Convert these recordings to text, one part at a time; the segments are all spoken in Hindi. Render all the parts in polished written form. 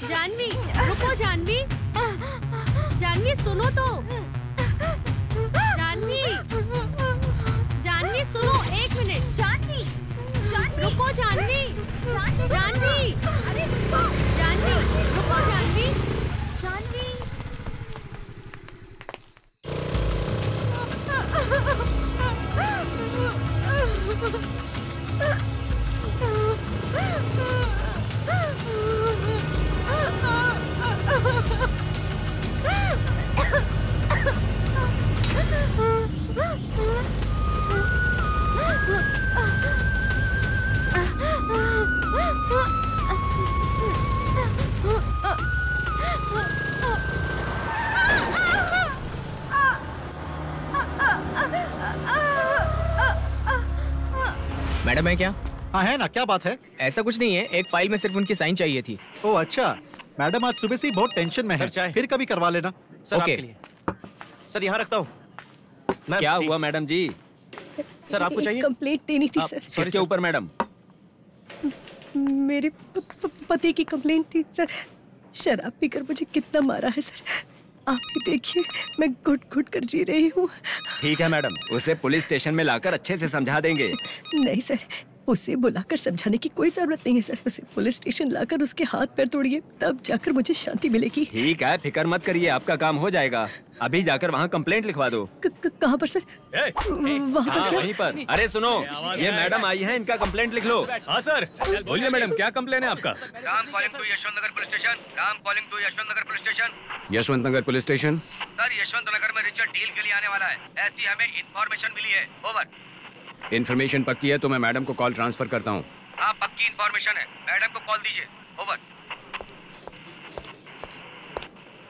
जानवी, रुको जानवी। जानवी सुनो तो। जानवी, जानवी सुनो, 1 मिनट। जानवी, जानवी रुको जानवी। जानवी, अरे रुको। जानवी, रुको जानवी। जानवी। मैडम है क्या? हाँ है ना, क्या बात है? ऐसा कुछ नहीं है, एक फाइल में सिर्फ उनकी साइन चाहिए थी। ओह अच्छा, मैडम आज सुबह से ही बहुत टेंशन में है, फिर कभी करवा लेना। सर आपके लिए। सर यहाँ रखता हूँ। क्या हुआ मैडम जी? सर आपको चाहिए? कंप्लेंट देनी थी सर। किसके ऊपर मैडम? मेरे पति की कंप्लेंट थी सर। शराब पीकर मुझे कितना मारा है सर, आप ही देखिए, मैं घुट घुट कर जी रही हूँ। ठीक है मैडम, उसे पुलिस स्टेशन में लाकर अच्छे से समझा देंगे। नहीं सर, उसे बुलाकर समझाने की कोई जरूरत नहीं है सर। उसे पुलिस स्टेशन लाकर उसके हाथ पैर तोड़िए, तब जाकर मुझे शांति मिलेगी। ठीक है, फिक्र मत करिए, आपका काम हो जाएगा। अभी जाकर वहाँ कंप्लेंट लिखवा दो। कहाँ पर सर? हाँ वहीं पर। अरे सुनो, ये मैडम आई है, इनका कंप्लेंट लिख लो। हाँ सर, बोलिए मैडम, क्या कंप्लेन है आपका? Ram calling to Yashwant Nagar police station. Ram calling to Yashwant Nagar police station. Yashwant Nagar police station. Sir, Yashwant Nagar में रिचर्ड डील के लिए आने वाला है, ऐसी हमें इन्फॉर्मेशन मिली है। ओवर। इन्फॉर्मेशन पक्की है तो मैं मैडम को कॉल ट्रांसफर करता हूँ। हाँ पक्की इन्फॉर्मेशन है, मैडम को कॉल दीजिए। ओवर।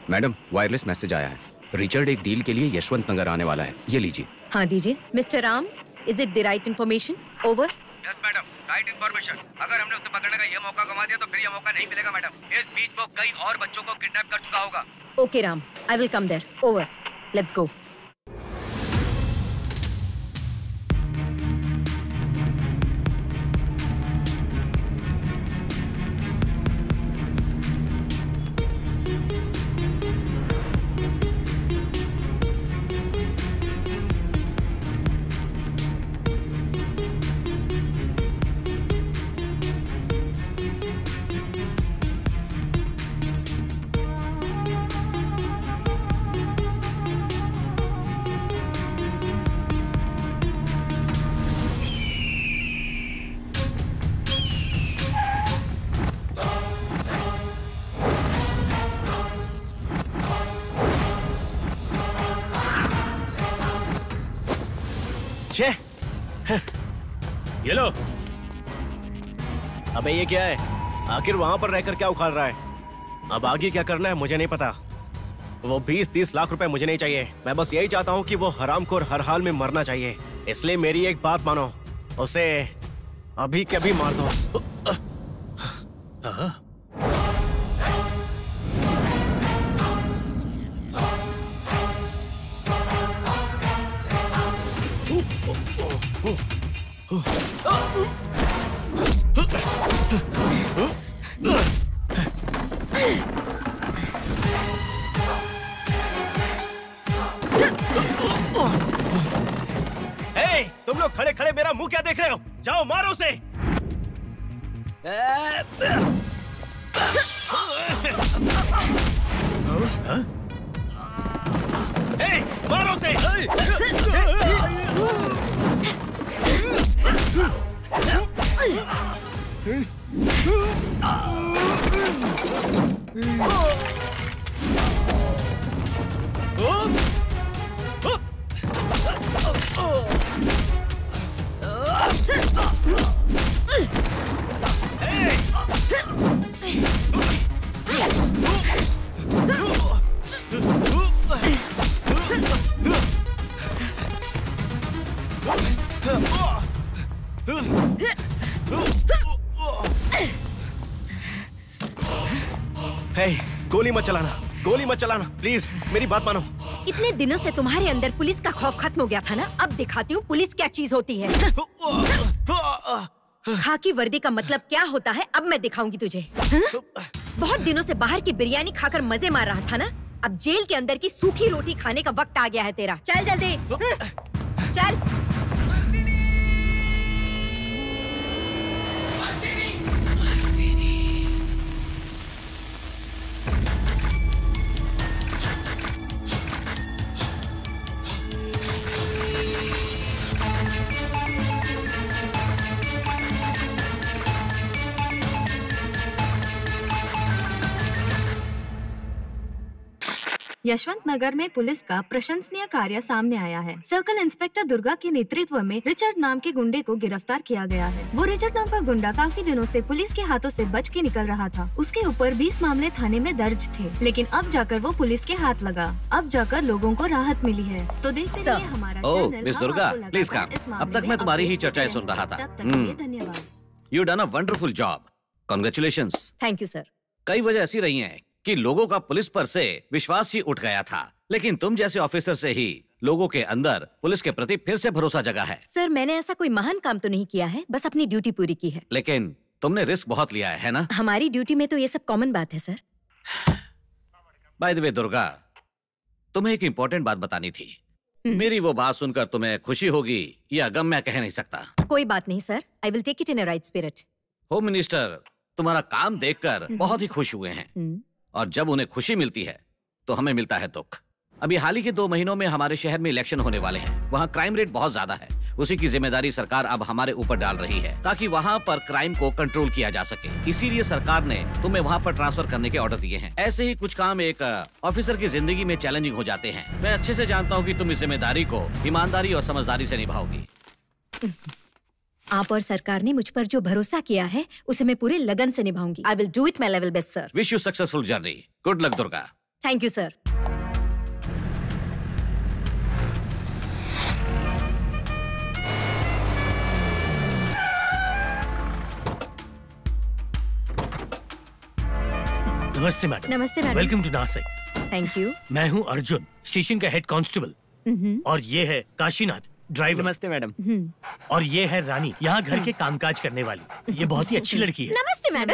मैडम, वायरलेस मैसेज आया है, रिचर्ड एक डील के लिए यशवंत नगर आने वाला है, ये लीजिए। हाँ दीजिए। Mister Ram, is it the right information? Over. Yes madam, right information. अगर हमने उसे पकड़ने का ये मौका गंवा दिया तो फिर ये मौका नहीं मिलेगा मैडम। इस बीच वो कई और बच्चों को किडनैप कर चुका होगा। Okay Ram, I will come there. Over, let's go. ये लो। अबे ये क्या है? आखिर वहां पर रहकर क्या उखाड़ रहा है? अब आगे क्या करना है मुझे नहीं पता। वो 20-30 लाख रुपए मुझे नहीं चाहिए। मैं बस यही चाहता हूँ कि वो हरामखोर हर हाल में मरना चाहिए। इसलिए मेरी एक बात मानो, उसे अभी कभी मार दो। तुम लोग खड़े खड़े मेरा मुंह क्या देख रहे हो? जाओ मारो उसे। मारो उसे। गोली मत चलाना, गोली मत चलाना प्लीज, मेरी बात मानो। इतने दिनों से तुम्हारे अंदर पुलिस का खौफ खत्म हो गया था ना, अब दिखाती हूँ पुलिस क्या चीज होती है। खाकी वर्दी का मतलब क्या होता है अब मैं दिखाऊंगी तुझे। बहुत दिनों से बाहर की बिरयानी खाकर मजे मार रहा था ना, अब जेल के अंदर की सूखी रोटी खाने का वक्त आ गया है तेरा। चल जल्दी चल। यशवंत नगर में पुलिस का प्रशंसनीय कार्य सामने आया है। सर्कल इंस्पेक्टर दुर्गा के नेतृत्व में रिचर्ड नाम के गुंडे को गिरफ्तार किया गया है। वो रिचर्ड नाम का गुंडा काफी दिनों से पुलिस के हाथों से बच के निकल रहा था। उसके ऊपर 20 मामले थाने में दर्ज थे, लेकिन अब जाकर वो पुलिस के हाथ लगा। अब जाकर लोगों को राहत मिली है। तो देखते रहिए हमारा channel. Miss Durga, please come. अब तक मैं तुम्हारी ही चर्चाएं सुन रहा था। धन्यवाद। You done a wonderful job. Congratulations. Thank you sir. कई वजह ऐसी रही हैं कि लोगों का पुलिस पर से विश्वास ही उठ गया था, लेकिन तुम जैसे ऑफिसर से ही लोगों के अंदर पुलिस के प्रति फिर से भरोसा जगा है। सर मैंने ऐसा कोई महान काम तो नहीं किया है, बस अपनी ड्यूटी पूरी की है। लेकिन तुमने रिस्क बहुत लिया है ना? हमारी ड्यूटी में तो ये सब कॉमन बात है sir. By the way Durga, तुम्हें एक इम्पोर्टेंट बात बतानी थी। मेरी वो बात सुनकर तुम्हें खुशी होगी या गम मैं कह नहीं सकता। कोई बात नहीं sir, I will take it in a right spirit. Home minister तुम्हारा काम देखकर बहुत ही खुश हुए हैं, और जब उन्हें खुशी मिलती है तो हमें मिलता है दुख। अभी हाल ही के 2 महीनों में हमारे शहर में इलेक्शन होने वाले हैं। वहाँ क्राइम रेट बहुत ज्यादा है। उसी की जिम्मेदारी सरकार अब हमारे ऊपर डाल रही है ताकि वहाँ पर क्राइम को कंट्रोल किया जा सके। इसीलिए सरकार ने तुम्हें वहाँ पर ट्रांसफर करने के ऑर्डर दिए हैं। ऐसे ही कुछ काम एक ऑफिसर की जिंदगी में चैलेंजिंग हो जाते हैं। मैं अच्छे से जानता हूँ कि तुम इस जिम्मेदारी को ईमानदारी और समझदारी से निभाओगी। आप और सरकार ने मुझ पर जो भरोसा किया है उसे मैं पूरे लगन से निभाऊंगी। I will do it my level best sir. Wish you successful journey. Good luck Durga. Thank you sir. नमस्ते मैडम। नमस्ते madam. Welcome to Nashik. Thank you. मैं हूँ अर्जुन, स्टेशन का हेड कांस्टेबल। और ये है काशीनाथ, ड्राइवर। नमस्ते मैडम। और ये है रानी, यहाँ घर के कामकाज करने वाली। ये बहुत ही अच्छी लड़की है। नमस्ते मैडम।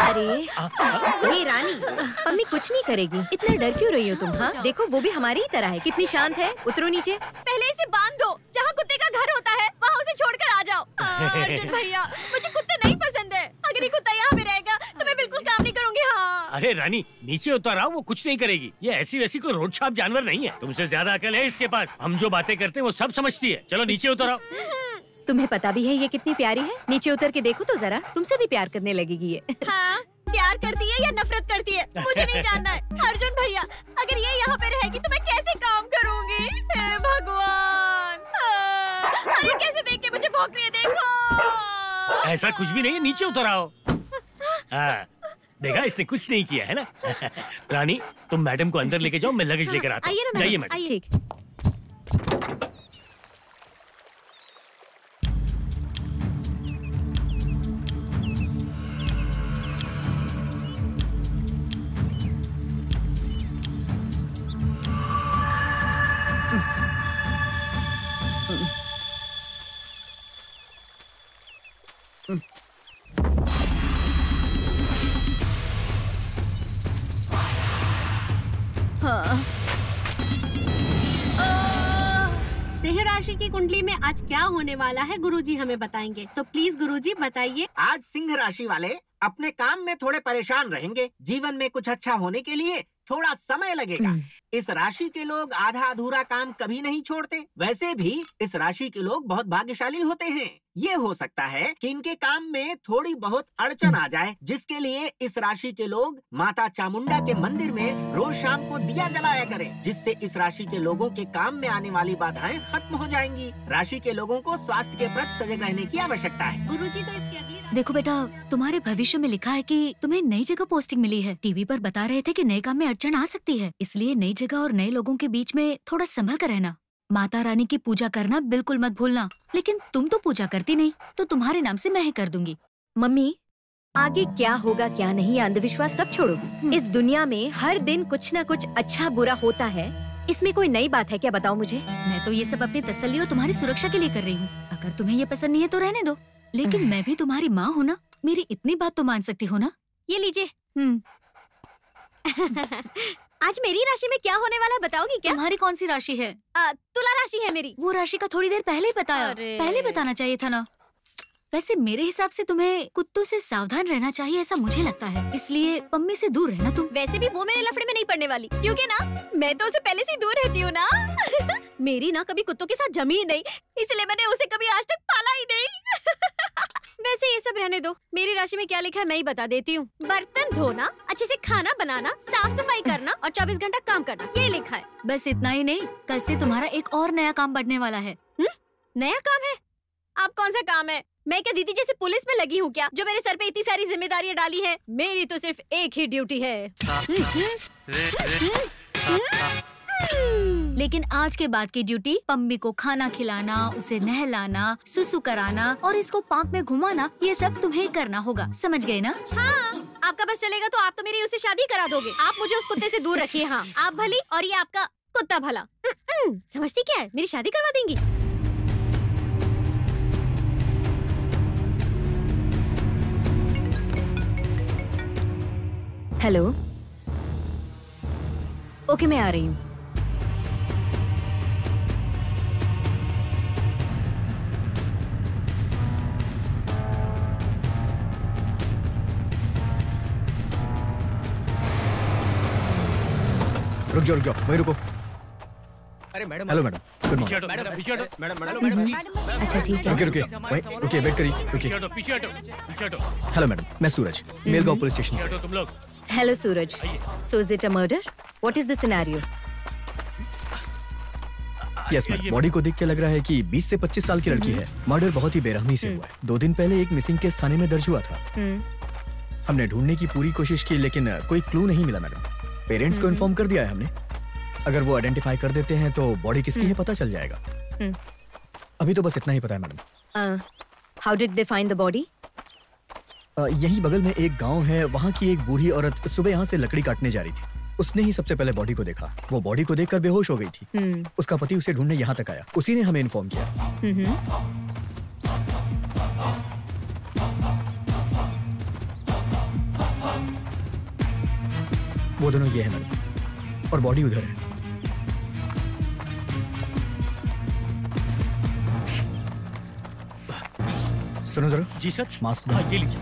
अरे ये रानी, मम्मी कुछ नहीं करेगी, इतना डर क्यों रही हो तुम? हाँ देखो वो भी हमारी ही तरह है, कितनी शांत है। उतरो नीचे। पहले इसे बांध दो, जहाँ कुत्ते का घर होता है वहाँ उसे छोड़कर आ जाओ। अर्जुन भैया, मुझे कुत्ते नहीं पसंद है। अगर ये कुत्ता यहाँ पे रहेगा तो मैं बिल्कुल काम नहीं करूँगी। हाँ अरे रानी नीचे उतर आओ, वो कुछ नहीं करेगी। ये ऐसी वैसी कोई रोड छाप जानवर नहीं है। तुमसे ज्यादा अकल है इसके पास। हम जो बातें करते हैं वो सब समझती है। चलो नीचे उतर आओ। तुम्हें पता भी है ये कितनी प्यारी है? नीचे उतर के देखो तो जरा, तुमसे भी प्यार करने लगेगी ये। हाँ, प्यार करती है या नफरत करती है मुझे नहीं जानना है। अर्जुन भैया, अगर ये यहाँ पे रहेगी तो मैं कैसे काम करूँगी? हे भगवान, अरे कैसे देख के मुझे भौंक रही है, देखो। ऐसा कुछ भी नहीं है, नीचे उतर आओ। देखा, इसने कुछ नहीं किया है ना। रानी तुम मैडम को अंदर लेके जाओ, मैं लगेज लेकर आता हूँ। जाइए मैडम। ठीक। सिंह राशि की कुंडली में आज क्या होने वाला है गुरुजी हमें बताएंगे, तो प्लीज गुरुजी बताइए। आज सिंह राशि वाले अपने काम में थोड़े परेशान रहेंगे। जीवन में कुछ अच्छा होने के लिए थोड़ा समय लगेगा। इस राशि के लोग आधा अधूरा काम कभी नहीं छोड़ते। वैसे भी इस राशि के लोग बहुत भाग्यशाली होते हैं। ये हो सकता है कि इनके काम में थोड़ी बहुत अड़चन आ जाए, जिसके लिए इस राशि के लोग माता चामुंडा के मंदिर में रोज शाम को दिया जलाया करें, जिससे इस राशि के लोगों के काम में आने वाली बाधाएं खत्म हो जाएंगी। राशि के लोगों को स्वास्थ्य के प्रति सजग रहने की आवश्यकता है। गुरुजी तो इसकी अगली देखो बेटा, तुम्हारे भविष्य में लिखा है कि तुम्हें नई जगह पोस्टिंग मिली है। टीवी पर बता रहे थे कि नए काम में अड़चन आ सकती है, इसलिए नई जगह और नए लोगों के बीच में थोड़ा संभल कर रहना। माता रानी की पूजा करना बिल्कुल मत भूलना। लेकिन तुम तो पूजा करती नहीं, तो तुम्हारे नाम से मैं ही कर दूंगी। मम्मी, आगे क्या होगा क्या नहीं, अंधविश्वास कब छोड़ोगी? इस दुनिया में हर दिन कुछ न कुछ अच्छा बुरा होता है, इसमें कोई नई बात है क्या? बताओ मुझे। मैं तो ये सब अपनी तसल्ली और तुम्हारी सुरक्षा के लिए कर रही हूँ। अगर तुम्हें ये पसंद नहीं है तो रहने दो। लेकिन मैं भी तुम्हारी माँ हूँ ना, मेरी इतनी बात तो मान सकती हो ना। ये लीजिए। आज मेरी राशि में क्या होने वाला है बताओगी क्या? तुम्हारी कौन सी राशि है? तुला राशि है मेरी। वो राशि का थोड़ी देर पहले ही बताया। पहले बताना चाहिए था ना। वैसे मेरे हिसाब से तुम्हें कुत्तों से सावधान रहना चाहिए, ऐसा मुझे लगता है। इसलिए पम्मी से दूर रहना तुम। वैसे भी वो मेरे लफड़े में नहीं पड़ने वाली, क्योंकि ना मैं तो उसे पहले से ही दूर रहती हूँ ना। मेरी ना कभी कुत्तों के साथ जमी ही नहीं, इसलिए मैंने उसे कभी आज तक पाला ही नहीं। वैसे ये सब रहने दो, मेरी राशि में क्या लिखा है मैं ही बता देती हूँ। बर्तन धोना, अच्छे से खाना बनाना, साफ सफाई करना और 24 घंटा काम करना, ये लिखा है। बस इतना ही नहीं, कल से तुम्हारा एक और नया काम बढ़ने वाला है। नया काम है? आप कौन सा काम है? मैं क्या दीदी जैसे पुलिस में लगी हूँ क्या, जो मेरे सर पे इतनी सारी जिम्मेदारियाँ डाली हैं? मेरी तो सिर्फ एक ही ड्यूटी है। लेकिन आज के बाद की ड्यूटी पम्मी को खाना खिलाना, उसे नहलाना, सुसु कराना और इसको पार्क में घुमाना, ये सब तुम्हें करना होगा, समझ गए ना? हाँ, आपका बस चलेगा तो आप तो मेरी उससे शादी करा दोगे। आप मुझे उस कुत्ते से दूर रखिए। हाँ, आप भली और ये आपका कुत्ता भला। समझती क्या है, मेरी शादी करवा देंगी। हेलो, ओके मैं आ रही हूँ। रुक जाओ वहीं रुको। अरे madam. Hello madam, good morning. Madam. अच्छा ठीक है। रुकिए वेट करिए, रुकिए। हेलो मैडम, मैं सूरज, मेलगांव पुलिस स्टेशन से। तुम लोग। Hello Suraj, so is it a murder? What is the scenario? Yes madam, body को देख के लग रहा है कि 20 से 25 साल की लड़की है। मर्डर बहुत ही बेरहमी से हुआ है। 2 दिन पहले एक मिसिंग केस थाने में दर्ज हुआ था। हमने ढूंढने की पूरी कोशिश की, लेकिन कोई क्लू नहीं मिला मैडम। पेरेंट्स को इन्फॉर्म कर दिया है हमने। अगर वो आइडेंटिफाई कर देते हैं तो बॉडी किसकी है पता चल जाएगा। अभी तो बस इतना ही पता है madam. How did they find the body? यहीं बगल में एक गांव है, वहाँ की एक बूढ़ी औरत सुबह यहाँ से लकड़ी काटने जा रही थी। उसने ही सबसे पहले बॉडी को देखा। वो बॉडी को देखकर बेहोश हो गई थी। उसका पति उसे ढूंढने यहाँ तक आया, उसी ने हमें इन्फॉर्म किया। वो दोनों ये है मैडम, और बॉडी उधर है। सुनो जरा। जी सर। मास्क ये लीजिए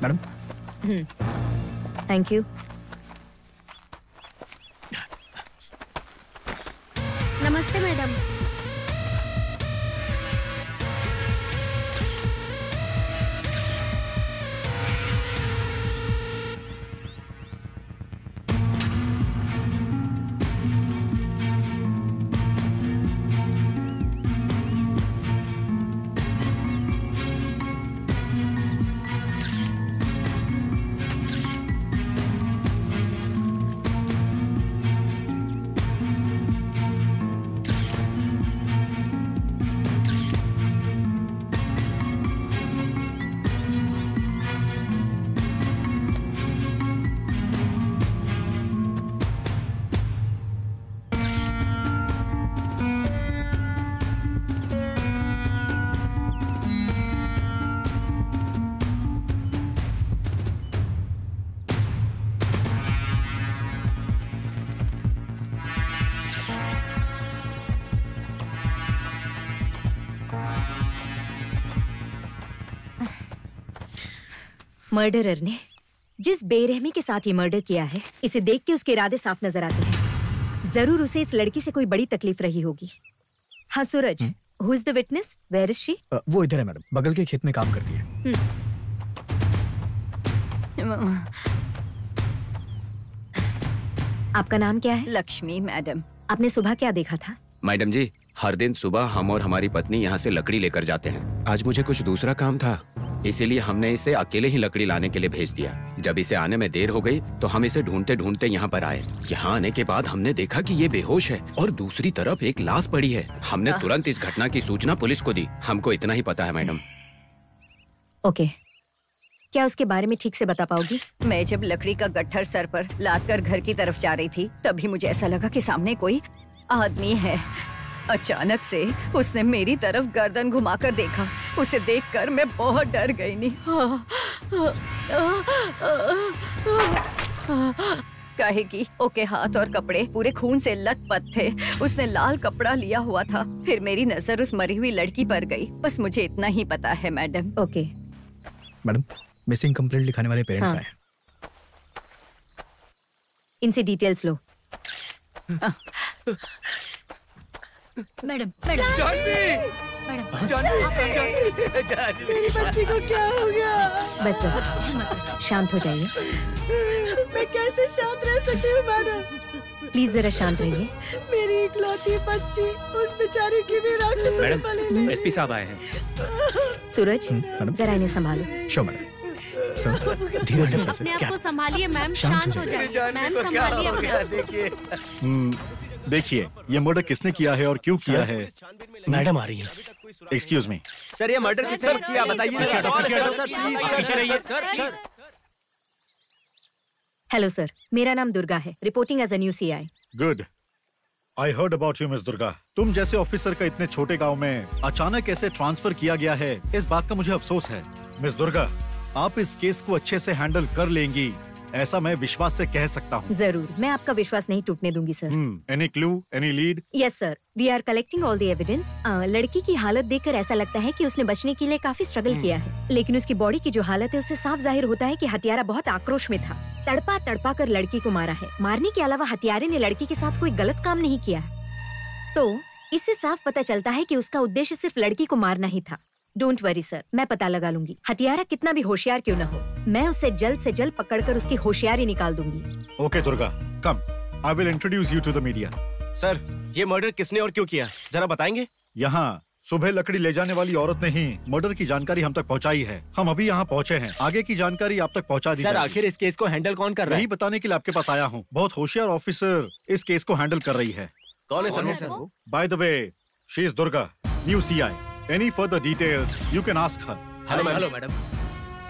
मैडम। Thank you. नमस्ते मैडम। मर्डरर ने जिस बेरहमी के साथ ये मर्डर किया है, इसे देख के उसके इरादे साफ नजर आते हैं। जरूर उसे इस लड़की से कोई बड़ी तकलीफ रही होगी। हाँ Suraj, who is the witness? Where is she? वो इधर है मैडम, बगल के खेत में काम करती है। आपका नाम क्या है? लक्ष्मी मैडम। आपने सुबह क्या देखा था? मैडम जी, हर दिन सुबह हम और हमारी पत्नी यहाँ से लकड़ी लेकर जाते हैं। आज मुझे कुछ दूसरा काम था, इसीलिए हमने इसे अकेले ही लकड़ी लाने के लिए भेज दिया। जब इसे आने में देर हो गई तो हम इसे ढूंढते ढूंढते यहाँ पर आए। यहाँ आने के बाद हमने देखा कि ये बेहोश है और दूसरी तरफ एक लाश पड़ी है। हमने तुरंत इस घटना की सूचना पुलिस को दी। हमको इतना ही पता है मैडम। ओके, क्या उसके बारे में ठीक से बता पाओगी? मैं जब लकड़ी का गट्ठर सर पर लाद कर घर की तरफ जा रही थी, तभी मुझे ऐसा लगा कि सामने कोई आदमी है। अचानक से उसने मेरी तरफ गर्दन घुमाकर देखा। उसे देखकर मैं बहुत डर गई। नहीं कहेगी ओके, हाथ और कपड़े पूरे खून से लथपथ थे। उसने लाल कपड़ा लिया हुआ था। फिर मेरी नजर उस मरी हुई लड़की पर गई। बस मुझे इतना ही पता है madam. Okay madam, missing complaint लिखाने वाले पेरेंट्स आए। इनसे डिटेल्स लो। मैडम मेरी बच्ची को क्या हो गया? बस बस शांत हो जाइए। मैं कैसे शांत रह सकती हूँ मैडम? प्लीज जरा शांत रहिए। मेरी इकलौती बच्ची, उस बेचारी की भी राक्षस ने बलि ली। एसपी साहब आए हैं। सूरज, जरा इन्हें संभालो। Show madam. धीरज से अपने आप को संभालिए मैम, शांत हो जाइए मैम, संभालिए अपने आप। देखिए ये मर्डर किसने किया है और क्यों किया है। मैडम आ रही है। एक्सक्यूज मी सर, ये मर्डर किसने किया बताइए। हेलो सर, मेरा नाम दुर्गा है, reporting as a new CI। Good, I heard about you miss Durga. तुम जैसे ऑफिसर का इतने छोटे गांव में अचानक कैसे ट्रांसफर किया गया है, इस बात का मुझे अफसोस है। मिस दुर्गा, आप इस केस को अच्छे से हैंडल कर लेंगी, ऐसा मैं विश्वास से कह सकता हूँ। जरूर, मैं आपका विश्वास नहीं टूटने दूंगी सर। Any clue, any lead? Yes sir, we are collecting all the evidence. लड़की की हालत देखकर ऐसा लगता है कि उसने बचने के लिए काफी स्ट्रगल किया है, लेकिन उसकी बॉडी की जो हालत है उससे साफ जाहिर होता है कि हत्यारा बहुत आक्रोश में था। तड़पा तड़पा कर लड़की को मारा है। मारने के अलावा हत्यारे ने लड़की के साथ कोई गलत काम नहीं किया, तो इससे साफ पता चलता है कि उसका उद्देश्य सिर्फ लड़की को मारना ही था। डोंट वरी सर, मैं पता लगा लूंगी। हत्यारा कितना भी होशियार क्यों न हो, मैं उसे जल्द से जल्द पकड़कर उसकी होशियारी निकाल दूंगी। Okay Durga, come, I will introduce you to the media. Sir, ये मर्डर किसने और क्यों किया, जरा बताएंगे? यहाँ सुबह लकड़ी ले जाने वाली औरत ने ही मर्डर की जानकारी हम तक पहुँचाई है। हम अभी यहाँ पहुँचे हैं, आगे की जानकारी आप तक पहुँचा दी। सर, आखिर इस केस को हैंडल कौन कर रहा है? यही बताने के लिए आपके पास आया हूँ। बहुत होशियार ऑफिसर इस केस को हैंडल कर रही है। कौन है sir? By the way, she is Durga, new CI। Any further details, you can ask her. Hello madam.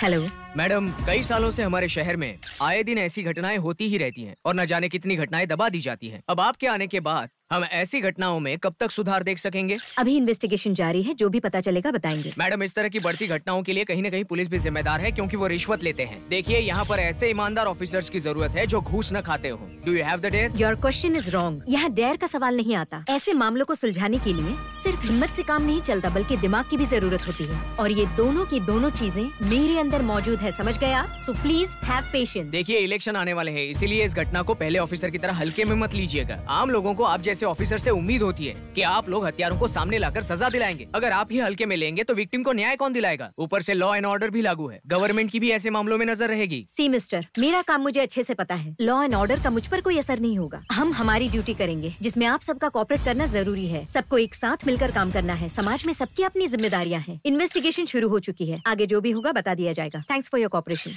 Hello madam, कई सालों से हमारे शहर में आए दिन ऐसी घटनाएं होती ही रहती हैं और न जाने कितनी घटनाएं दबा दी जाती हैं। अब आपके आने के बाद हम ऐसी घटनाओं में कब तक सुधार देख सकेंगे? अभी इन्वेस्टिगेशन जारी है, जो भी पता चलेगा बताएंगे। मैडम, इस तरह की बढ़ती घटनाओं के लिए कहीं न कहीं पुलिस भी जिम्मेदार है, क्योंकि वो रिश्वत लेते हैं। देखिए, यहाँ पर ऐसे ईमानदार ऑफिसर्स की जरूरत है जो घूस न खाते हो। Do you have the dare? Your question is wrong. यहाँ डेयर का सवाल नहीं आता। ऐसे मामलों को सुलझाने के लिए सिर्फ हिम्मत से काम नहीं चलता, बल्कि दिमाग की भी जरूरत होती है, और ये दोनों की दोनों चीजें मेरे अंदर मौजूद है, समझ गए आप? So please have patience. देखिए, इलेक्शन आने वाले हैं, इसीलिए इस घटना को पहले ऑफिसर की तरह हल्के में मत लीजिएगा। आम लोगों को आप जैसे ऑफिसर से उम्मीद होती है कि आप लोग हत्यारों को सामने लाकर सजा दिलाएंगे। अगर आप ही हल्के में लेंगे तो विक्टिम को न्याय कौन दिलाएगा? ऊपर से लॉ एंड ऑर्डर भी लागू है, गवर्नमेंट की भी ऐसे मामलों में नजर रहेगी। सी मिस्टर, मेरा काम मुझे अच्छे से पता है। लॉ एंड ऑर्डर का मुझ पर कोई असर नहीं होगा। हम हमारी ड्यूटी करेंगे, जिसमें आप सबका कोऑपरेट करना जरूरी है। सबको एक साथ मिलकर काम करना है। समाज में सबकी अपनी जिम्मेदारियाँ हैं। इन्वेस्टिगेशन शुरू हो चुकी है, आगे जो भी होगा बता दिया जाएगा। Thanks for your cooperation.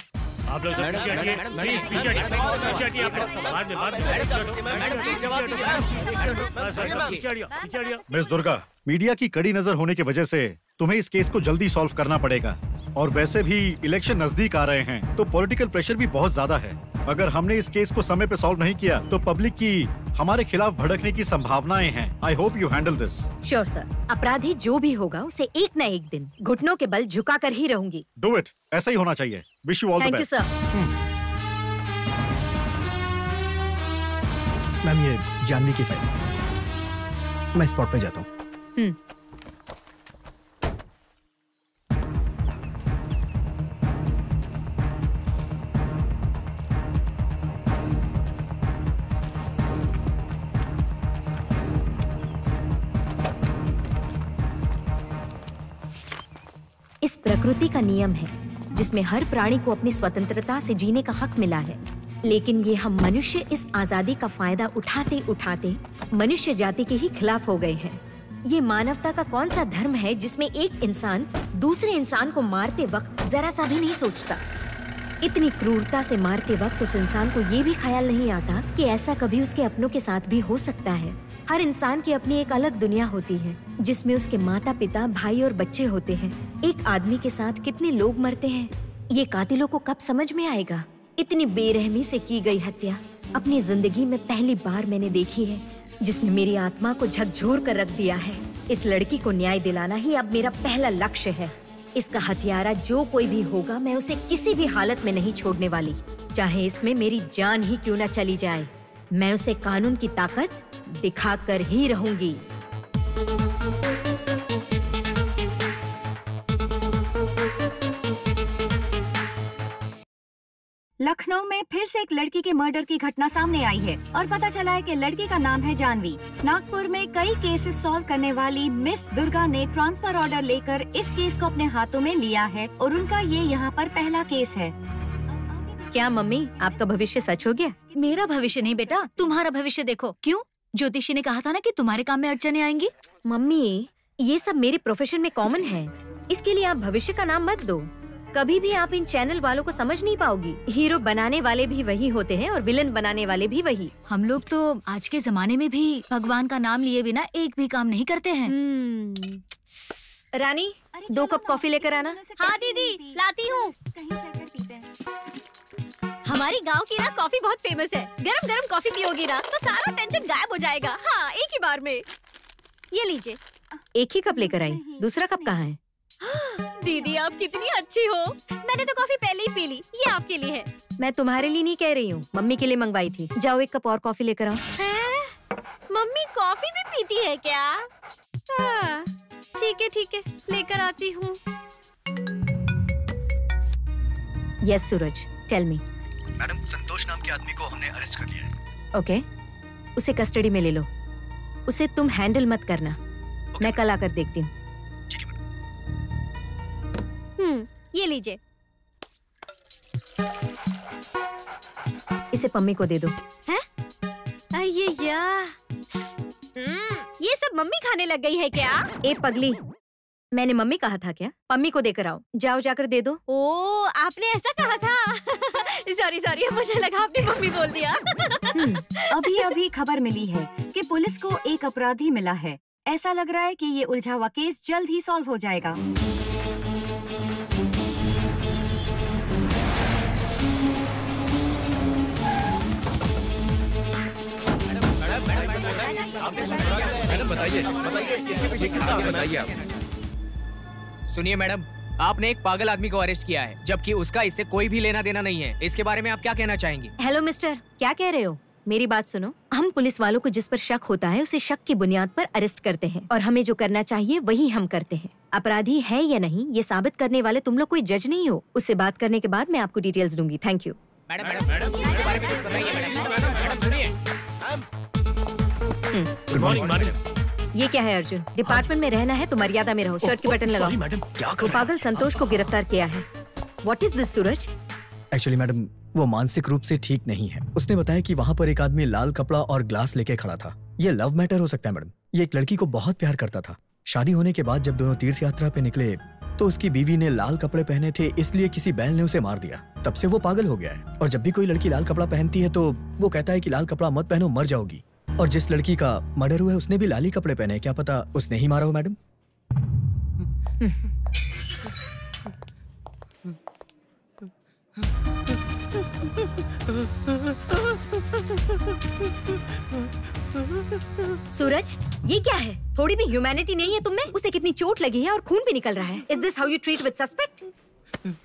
आप लोग पीछे हटिए, प्लीज पीछे हटिए, पीछे हटिए आप लोग। बाद में मिस दुर्गा, मीडिया की कड़ी नजर होने की वजह से तुम्हें इस केस को जल्दी सॉल्व करना पड़ेगा, और वैसे भी इलेक्शन नजदीक आ रहे हैं, तो पॉलिटिकल प्रेशर भी बहुत ज्यादा है। अगर हमने इस केस को समय पे सॉल्व नहीं किया तो पब्लिक की हमारे खिलाफ भड़कने की संभावनाएं हैं। I hope you handle this. Sure sir, अपराधी जो भी होगा उसे एक न एक दिन घुटनों के बल झुका कर ही रहूंगी। डू इट, ऐसा ही होना चाहिए। Wish you all the thank you best. Sir. Ma'am, ये जानवी की फाइल, मैं स्पॉट पे जाता हूँ। इस प्रकृति का नियम है जिसमें हर प्राणी को अपनी स्वतंत्रता से जीने का हक मिला है, लेकिन ये हम मनुष्य इस आजादी का फायदा उठाते उठाते मनुष्य जाति के ही खिलाफ हो गए हैं। ये मानवता का कौन सा धर्म है जिसमें एक इंसान दूसरे इंसान को मारते वक्त जरा सा भी नहीं सोचता? इतनी क्रूरता से मारते वक्त उस इंसान को ये भी ख्याल नहीं आता कि ऐसा कभी उसके अपनों के साथ भी हो सकता है। हर इंसान की अपनी एक अलग दुनिया होती है, जिसमें उसके माता पिता, भाई और बच्चे होते हैं। एक आदमी के साथ कितने लोग मरते हैं, ये कातिलों को कब समझ में आएगा? इतनी बेरहमी से की गई हत्या अपनी जिंदगी में पहली बार मैंने देखी है। जिसने मेरी आत्मा को झकझोर कर रख दिया है। इस लड़की को न्याय दिलाना ही अब मेरा पहला लक्ष्य है। इसका हत्यारा जो कोई भी होगा, मैं उसे किसी भी हालत में नहीं छोड़ने वाली, चाहे इसमें मेरी जान ही क्यों न चली जाए। मैं उसे कानून की ताकत दिखाकर ही रहूंगी। लखनऊ में फिर से एक लड़की के मर्डर की घटना सामने आई है और पता चला है कि लड़की का नाम है जानवी। नागपुर में कई केसेस सॉल्व करने वाली मिस दुर्गा ने ट्रांसफर ऑर्डर लेकर इस केस को अपने हाथों में लिया है और उनका ये यहाँ पर पहला केस है। क्या मम्मी, आपका भविष्य सच हो गया? मेरा भविष्य नहीं बेटा, तुम्हारा भविष्य देखो। क्यों? ज्योतिषी ने कहा था ना कि तुम्हारे काम में अड़चने आएंगी। मम्मी, ये सब मेरे प्रोफेशन में कॉमन है, इसके लिए आप भविष्य का नाम मत दो। कभी भी आप इन चैनल वालों को समझ नहीं पाओगी। हीरो बनाने वाले भी वही होते हैं और विलन बनाने वाले भी वही। हम लोग तो आज के जमाने में भी भगवान का नाम लिए बिना एक भी काम नहीं करते हैं। रानी, 2 कप कॉफी लेकर आना। हाँ दीदी, लाती हूँ। कहीं चलकर पीते हैं। हमारी गांव की ना कॉफी बहुत फेमस है। गरम गरम कॉफी पियोगी ना तो सारा टेंशन गायब हो जाएगा। हाँ, एक ही बार में। ये लीजिए। एक ही कप लेकर आई, दूसरा कप कहाँ है? दीदी, आप कितनी अच्छी हो। मैंने तो कॉफी पहले ही पी ली, ये आपके लिए है। मैं तुम्हारे लिए नहीं कह रही हूँ, मम्मी के लिए मंगवाई थी। जाओ 1 कप और कॉफी लेकर आओ। मम्मी कॉफी भी पीती है क्या? ठीक है, लेकर आती हूँ। यस सूरज, टेल मी। मैडम, संतोष नाम के आदमी को हमने अरेस्ट कर लिया है। ओके, उसे कस्टडी में ले लो। उसे तुम हैंडल मत करना। मैं कल आकर देखती हूँ। ये लीजिए। इसे पम्मी को दे दो। हैं? ये सब मम्मी खाने लग गई है क्या? ए पगली, मैंने मम्मी कहा था क्या? पम्मी को देकर आओ। जाओ, जाकर दे दो। ओ, आपने ऐसा कहा था? सॉरी, मुझे लगा आपने मम्मी बोल दिया। अभी अभी खबर मिली है कि पुलिस को एक अपराधी मिला है। ऐसा लग रहा है कि ये उलझा हुआ केस जल्द ही सॉल्व हो जाएगा। मैडम बताइए इसके पीछे किसका बताइए आप। सुनिए मैडम, आपने एक पागल आदमी को अरेस्ट किया है, जबकि उसका इससे कोई भी लेना देना नहीं है। इसके बारे में आप क्या कहना चाहेंगी? हेलो मिस्टर, क्या कह रहे हो? मेरी बात सुनो। हम पुलिस वालों को जिस पर शक होता है उसे शक की बुनियाद पर अरेस्ट करते हैं और हमें जो करना चाहिए वही हम करते हैं। अपराधी है या नहीं ये साबित करने वाले तुम लोग कोई जज नहीं हो। उससे बात करने के बाद मैं आपको डिटेल्स दूंगी। Thank you. Good morning. ये क्या है अर्जुन? डिपार्टमेंट में रहना है तो मर्यादा में रहो। शर्ट की बटन लगाओ। मैडम, क्या तो पागल संतोष को गिरफ्तार किया है। What is this Suraj? Actually madam, वो मानसिक रूप से ठीक नहीं है। उसने बताया कि वहाँ पर एक आदमी लाल कपड़ा और ग्लास लेके खड़ा था। ये लव मैटर हो सकता है मैडम। ये एक लड़की को बहुत प्यार करता था। शादी होने के बाद जब दोनों तीर्थ यात्रा पे निकले तो उसकी बीवी ने लाल कपड़े पहने थे, इसलिए किसी बैल ने उसे मार दिया। तब से वो पागल हो गया है और जब भी कोई लड़की लाल कपड़ा पहनती है तो वो कहता है कि लाल कपड़ा मत पहनो, मर जाओगी। और जिस लड़की का मर्डर हुआ है उसने भी लाली कपड़े पहने। क्या पता उसने ही मारा हो मैडम। सूरज, ये क्या है? थोड़ी भी ह्यूमैनिटी नहीं है तुम में? उसे कितनी चोट लगी है और खून भी निकल रहा है। Is this how you treat with suspect?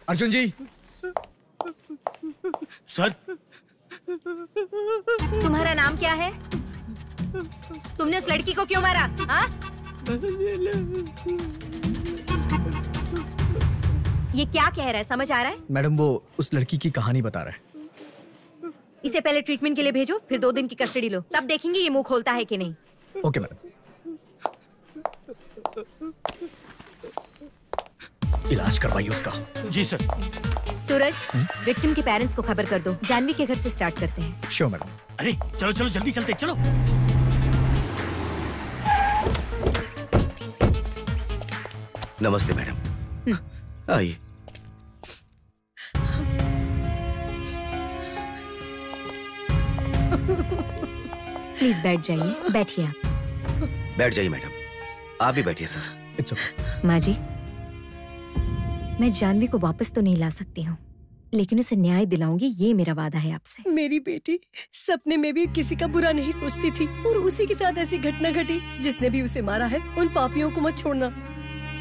Arjun ji. Sir, तुम्हारा नाम क्या है? तुमने उस लड़की को क्यों मारा? हाँ? ये क्या कह रहा है, समझ आ रहा है? मैडम, वो उस लड़की की कहानी बता रहा है। इसे पहले ट्रीटमेंट के लिए भेजो, फिर 2 दिन की कस्टडी लो, तब देखेंगे ये मुंह खोलता है कि नहीं। Okay madam. इलाज करवाइए उसका। जी सर। सूरज, विक्टिम के पेरेंट्स को खबर कर दो। जानवी के घर से स्टार्ट करते हैं। Sure madam. अरे चलो चलो जल्दी चलते, चलो। नमस्ते मैडम, आइए। प्लीज बैठ जाइए। बैठिए आप। बैठ जाइए मैडम। आप भी बैठिए सर। It's okay. माँ जी, मैं जानवी को वापस तो नहीं ला सकती हूँ, लेकिन उसे न्याय दिलाऊंगी, ये मेरा वादा है आपसे। मेरी बेटी सपने में भी किसी का बुरा नहीं सोचती थी और उसी के साथ ऐसी घटना घटी। जिसने भी उसे मारा है उन पापियों को मत छोड़ना,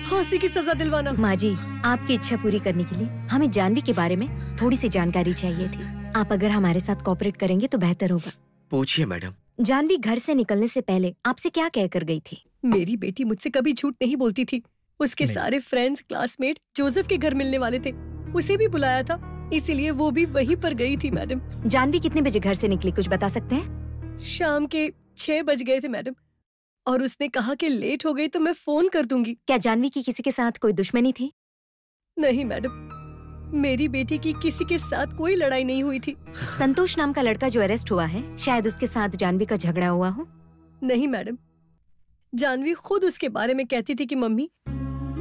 फांसी की सजा दिलवाना। माँ जी, आपकी इच्छा पूरी करने के लिए हमें जानवी के बारे में थोड़ी सी जानकारी चाहिए थी। आप अगर हमारे साथ कोऑपरेट करेंगे तो बेहतर होगा। पूछिए मैडम। जानवी घर से निकलने से पहले आपसे क्या कहकर गई थी? मेरी बेटी मुझसे कभी झूठ नहीं बोलती थी। उसके सारे फ्रेंड्स, क्लासमेट जोसेफ के घर मिलने वाले थे, उसे भी बुलाया था, इसीलिए वो भी वहीं पर गई थी मैडम। जानवी कितने बजे घर से निकली, कुछ बता सकते हैं? शाम के 6 बज गए थे मैडम, और उसने कहा कि लेट हो गई तो मैं फोन कर दूंगी। क्या जानवी की किसी के साथ कोई दुश्मनी थी? नहीं मैडम, मेरी बेटी की किसी के साथ कोई लड़ाई नहीं हुई थी। संतोष नाम का लड़का जो अरेस्ट हुआ है, शायद उसके साथ जानवी का झगड़ा हुआ हो? नहीं मैडम, जानवी खुद उसके बारे में कहती थी कि मम्मी,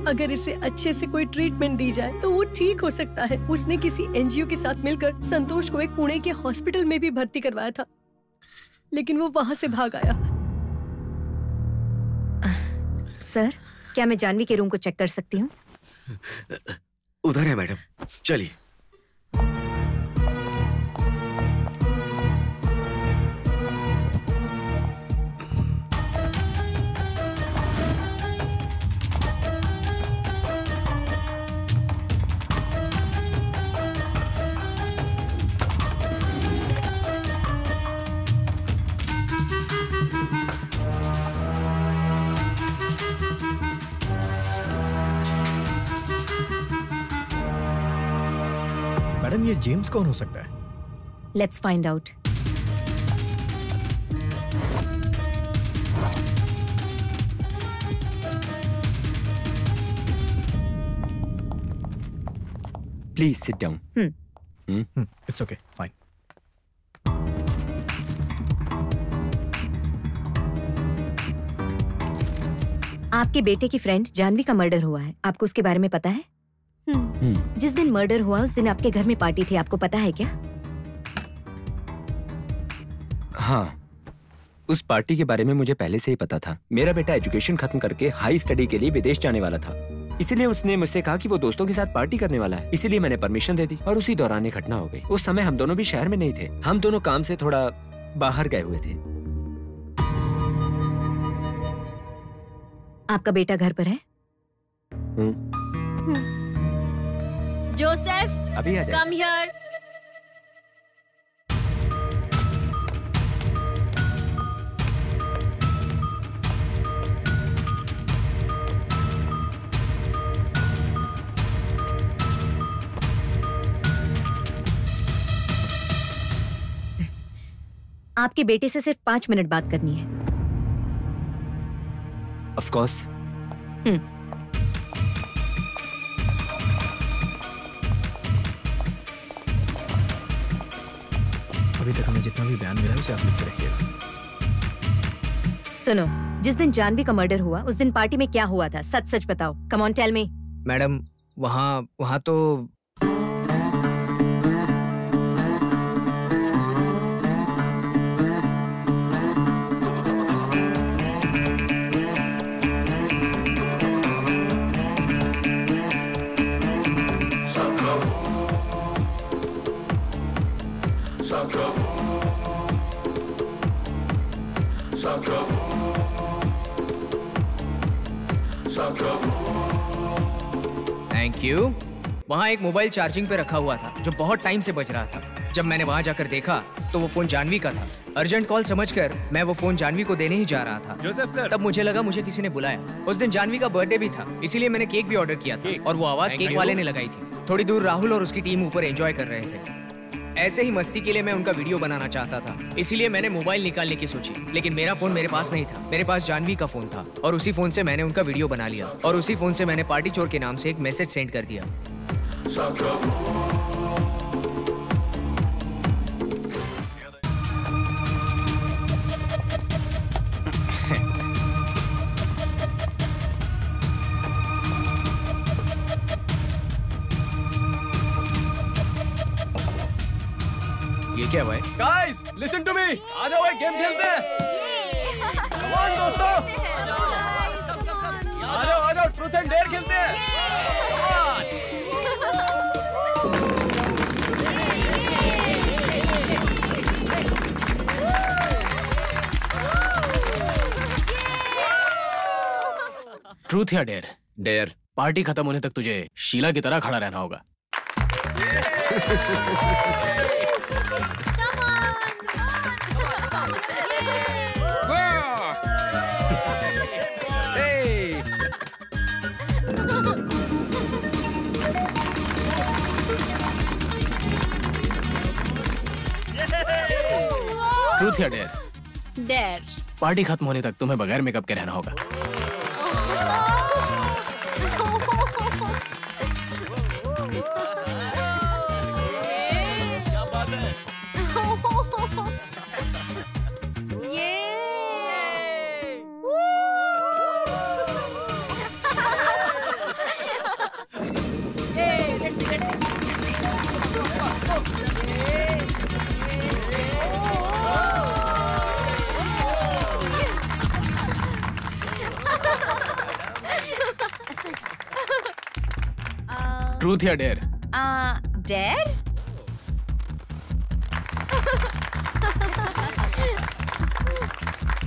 अगर इसे अच्छे से कोई ट्रीटमेंट दी जाए तो वो ठीक हो सकता है। उसने किसी एनजीओ के साथ मिलकर संतोष को एक पुणे के हॉस्पिटल में भी भर्ती करवाया था, लेकिन वो वहाँ से भाग आया। सर, क्या मैं जानवी के रूम को चेक कर सकती हूँ? उधर है मैडम, चलिए। मैडम, ये जेम्स कौन हो सकता है? Let's find out. Please sit down. It's okay, fine. आपके बेटे की फ्रेंड जानवी का मर्डर हुआ है, आपको उसके बारे में पता है? जिस दिन मर्डर हुआ उस दिन आपके घर में पार्टी थी, आपको पता है क्या? हाँ, उस पार्टी के बारे में मुझे पहले से ही पता था। मेरा बेटा एजुकेशन खत्म करके हाई स्टडी के लिए विदेश जाने वाला था, इसीलिए उसने मुझसे कहा कि वो दोस्तों के साथ पार्टी करने वाला है। इसीलिए मैंने परमिशन दे दी और उसी दौरान ये घटना हो गई। उस समय हम दोनों भी शहर में नहीं थे, हम दोनों काम से थोड़ा बाहर गए हुए थे। आपका बेटा घर पर है? जोसेफ, अभी आ जाए। Come here. आपके बेटे से सिर्फ 5 मिनट बात करनी है। Of course. अभी तक हमें जितना भी बयान मिला है उसे आप लिख के रखिएगा। सुनो, जिस दिन जानवी का मर्डर हुआ उस दिन पार्टी में क्या हुआ था, सच सच बताओ। Come on, tell me. Madam, वहाँ तो थैंक यू। वहाँ एक मोबाइल चार्जिंग पे रखा हुआ था जो बहुत टाइम से बज रहा था। जब मैंने वहाँ जाकर देखा तो वो फोन जानवी का था। अर्जेंट कॉल समझकर मैं वो फोन जानवी को देने ही जा रहा था। जोसेफ सर, तब मुझे लगा मुझे किसी ने बुलाया। उस दिन जानवी का बर्थडे भी था, इसीलिए मैंने केक भी ऑर्डर किया था और वो आवाज केक वाले ने लगाई थी। थोड़ी दूर राहुल और उसकी टीम ऊपर एंजॉय कर रहे थे। ऐसे ही मस्ती के लिए मैं उनका वीडियो बनाना चाहता था, इसीलिए मैंने मोबाइल निकालने की सोची, लेकिन मेरा फोन मेरे पास नहीं था। मेरे पास जानवी का फोन था और उसी फोन से मैंने उनका वीडियो बना लिया और उसी फोन से मैंने पार्टी चोर के नाम से एक मैसेज सेंड कर दिया। ये क्या भाई? Guys, listen to me. आ जाओ, एक गेम खेलते हैं। कम ऑन दोस्तों, आ जाओ, ट्रूथ एंड डेयर खेलते हैं। ट्रूथ या डेयर? डेयर। पार्टी खत्म होने तक तुझे शीला की तरह खड़ा रहना होगा। ट्रूथ या डेयर? डेयर। पार्टी खत्म होने तक तुम्हें बगैर मेकअप के रहना होगा। ट्रूथ या डेयर? डेयर।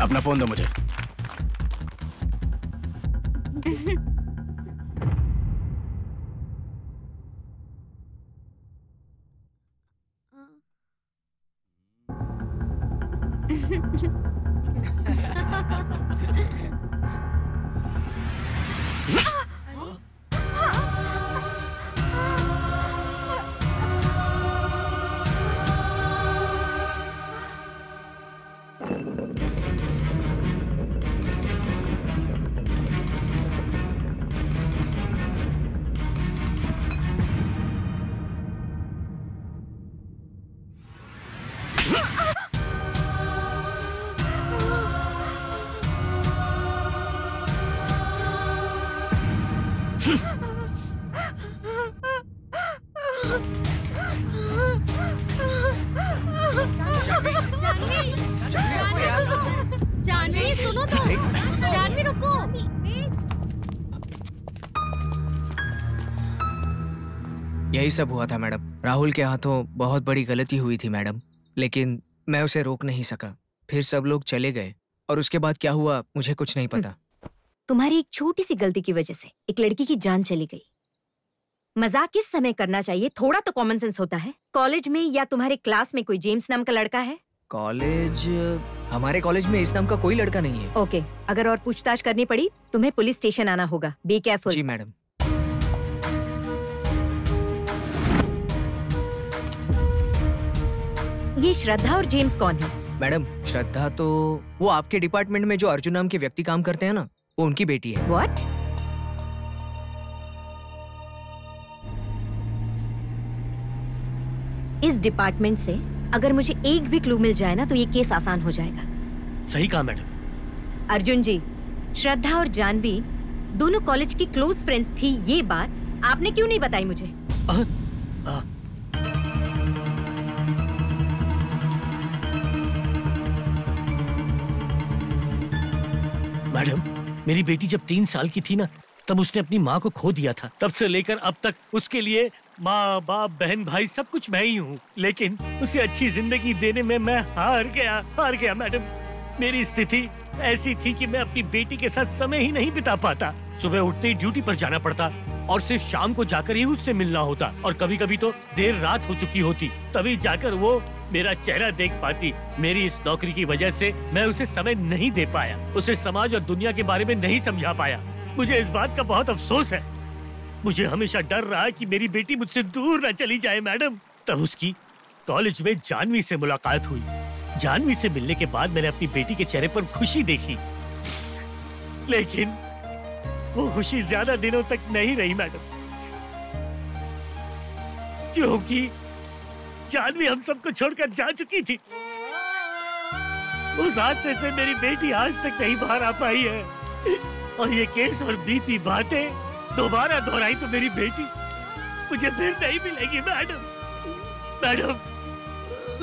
अपना फोन दो मुझे। जानवी सुनो तो। जानवी रुको। यही सब हुआ था मैडम। राहुल के हाथों बहुत बड़ी गलती हुई थी मैडम, लेकिन मैं उसे रोक नहीं सका। फिर सब लोग चले गए और उसके बाद क्या हुआ मुझे कुछ नहीं पता। तुम्हारी एक छोटी सी गलती की वजह से एक लड़की की जान चली गई। मजाक किस समय करना चाहिए, थोड़ा तो कॉमन सेंस होता है। कॉलेज में या तुम्हारे क्लास में कोई जेम्स नाम का लड़का है? कॉलेज? हमारे कॉलेज में इस नाम का कोई लड़का नहीं है। ओके, अगर और पूछताछ करनी पड़ी तुम्हें पुलिस स्टेशन आना होगा। Be careful. जी मैडम। ये श्रद्धा और जेम्स कौन है? मैडम श्रद्धा तो वो आपके डिपार्टमेंट में जो अर्जुन नाम के व्यक्ति काम करते हैं ना, वो उनकी बेटी है। What? इस डिपार्टमेंट से अगर मुझे एक भी क्लू मिल जाए ना तो ये केस आसान हो जाएगा। सही कहा मैडम। अर्जुन जी, श्रद्धा और जानवी दोनों कॉलेज की क्लोज फ्रेंड्स थी, ये बात आपने क्यों नहीं बताई मुझे? मैडम, मेरी बेटी जब 3 साल की थी ना, तब उसने अपनी माँ को खो दिया था। तब से लेकर अब तक उसके लिए माँ बाप बहन भाई सब कुछ मैं ही हूँ, लेकिन उसे अच्छी जिंदगी देने में मैं हार गया मैडम। मेरी स्थिति ऐसी थी कि मैं अपनी बेटी के साथ समय ही नहीं बिता पाता। सुबह उठते ही ड्यूटी पर जाना पड़ता और सिर्फ शाम को जाकर ही उससे मिलना होता, और कभी कभी तो देर रात हो चुकी होती, तभी जाकर वो मेरा चेहरा देख पाती। मेरी इस नौकरी की वजह से मैं उसे समय नहीं दे पाया, उसे समाज और दुनिया के बारे में नहीं समझा पाया। मुझे इस बात का बहुत अफसोस है। मुझे हमेशा डर रहा कि मेरी बेटी मुझसे दूर न चली जाए मैडम। तब उसकी कॉलेज में जानवी से मुलाकात हुई। जानवी से मिलने के बाद मैंने अपनी बेटी के चेहरे पर खुशी देखी, लेकिन वो खुशी ज्यादा दिनों तक नहीं रही मैडम, क्योंकि जानवी हम सबको छोड़कर जा चुकी थी। उस हादसे से मेरी बेटी आज तक नहीं बाहर आ पाई है, और ये केस और बीती बातें दोबारा दोहराई तो मेरी बेटी मुझे फिर नहीं मिलेगी मैडम।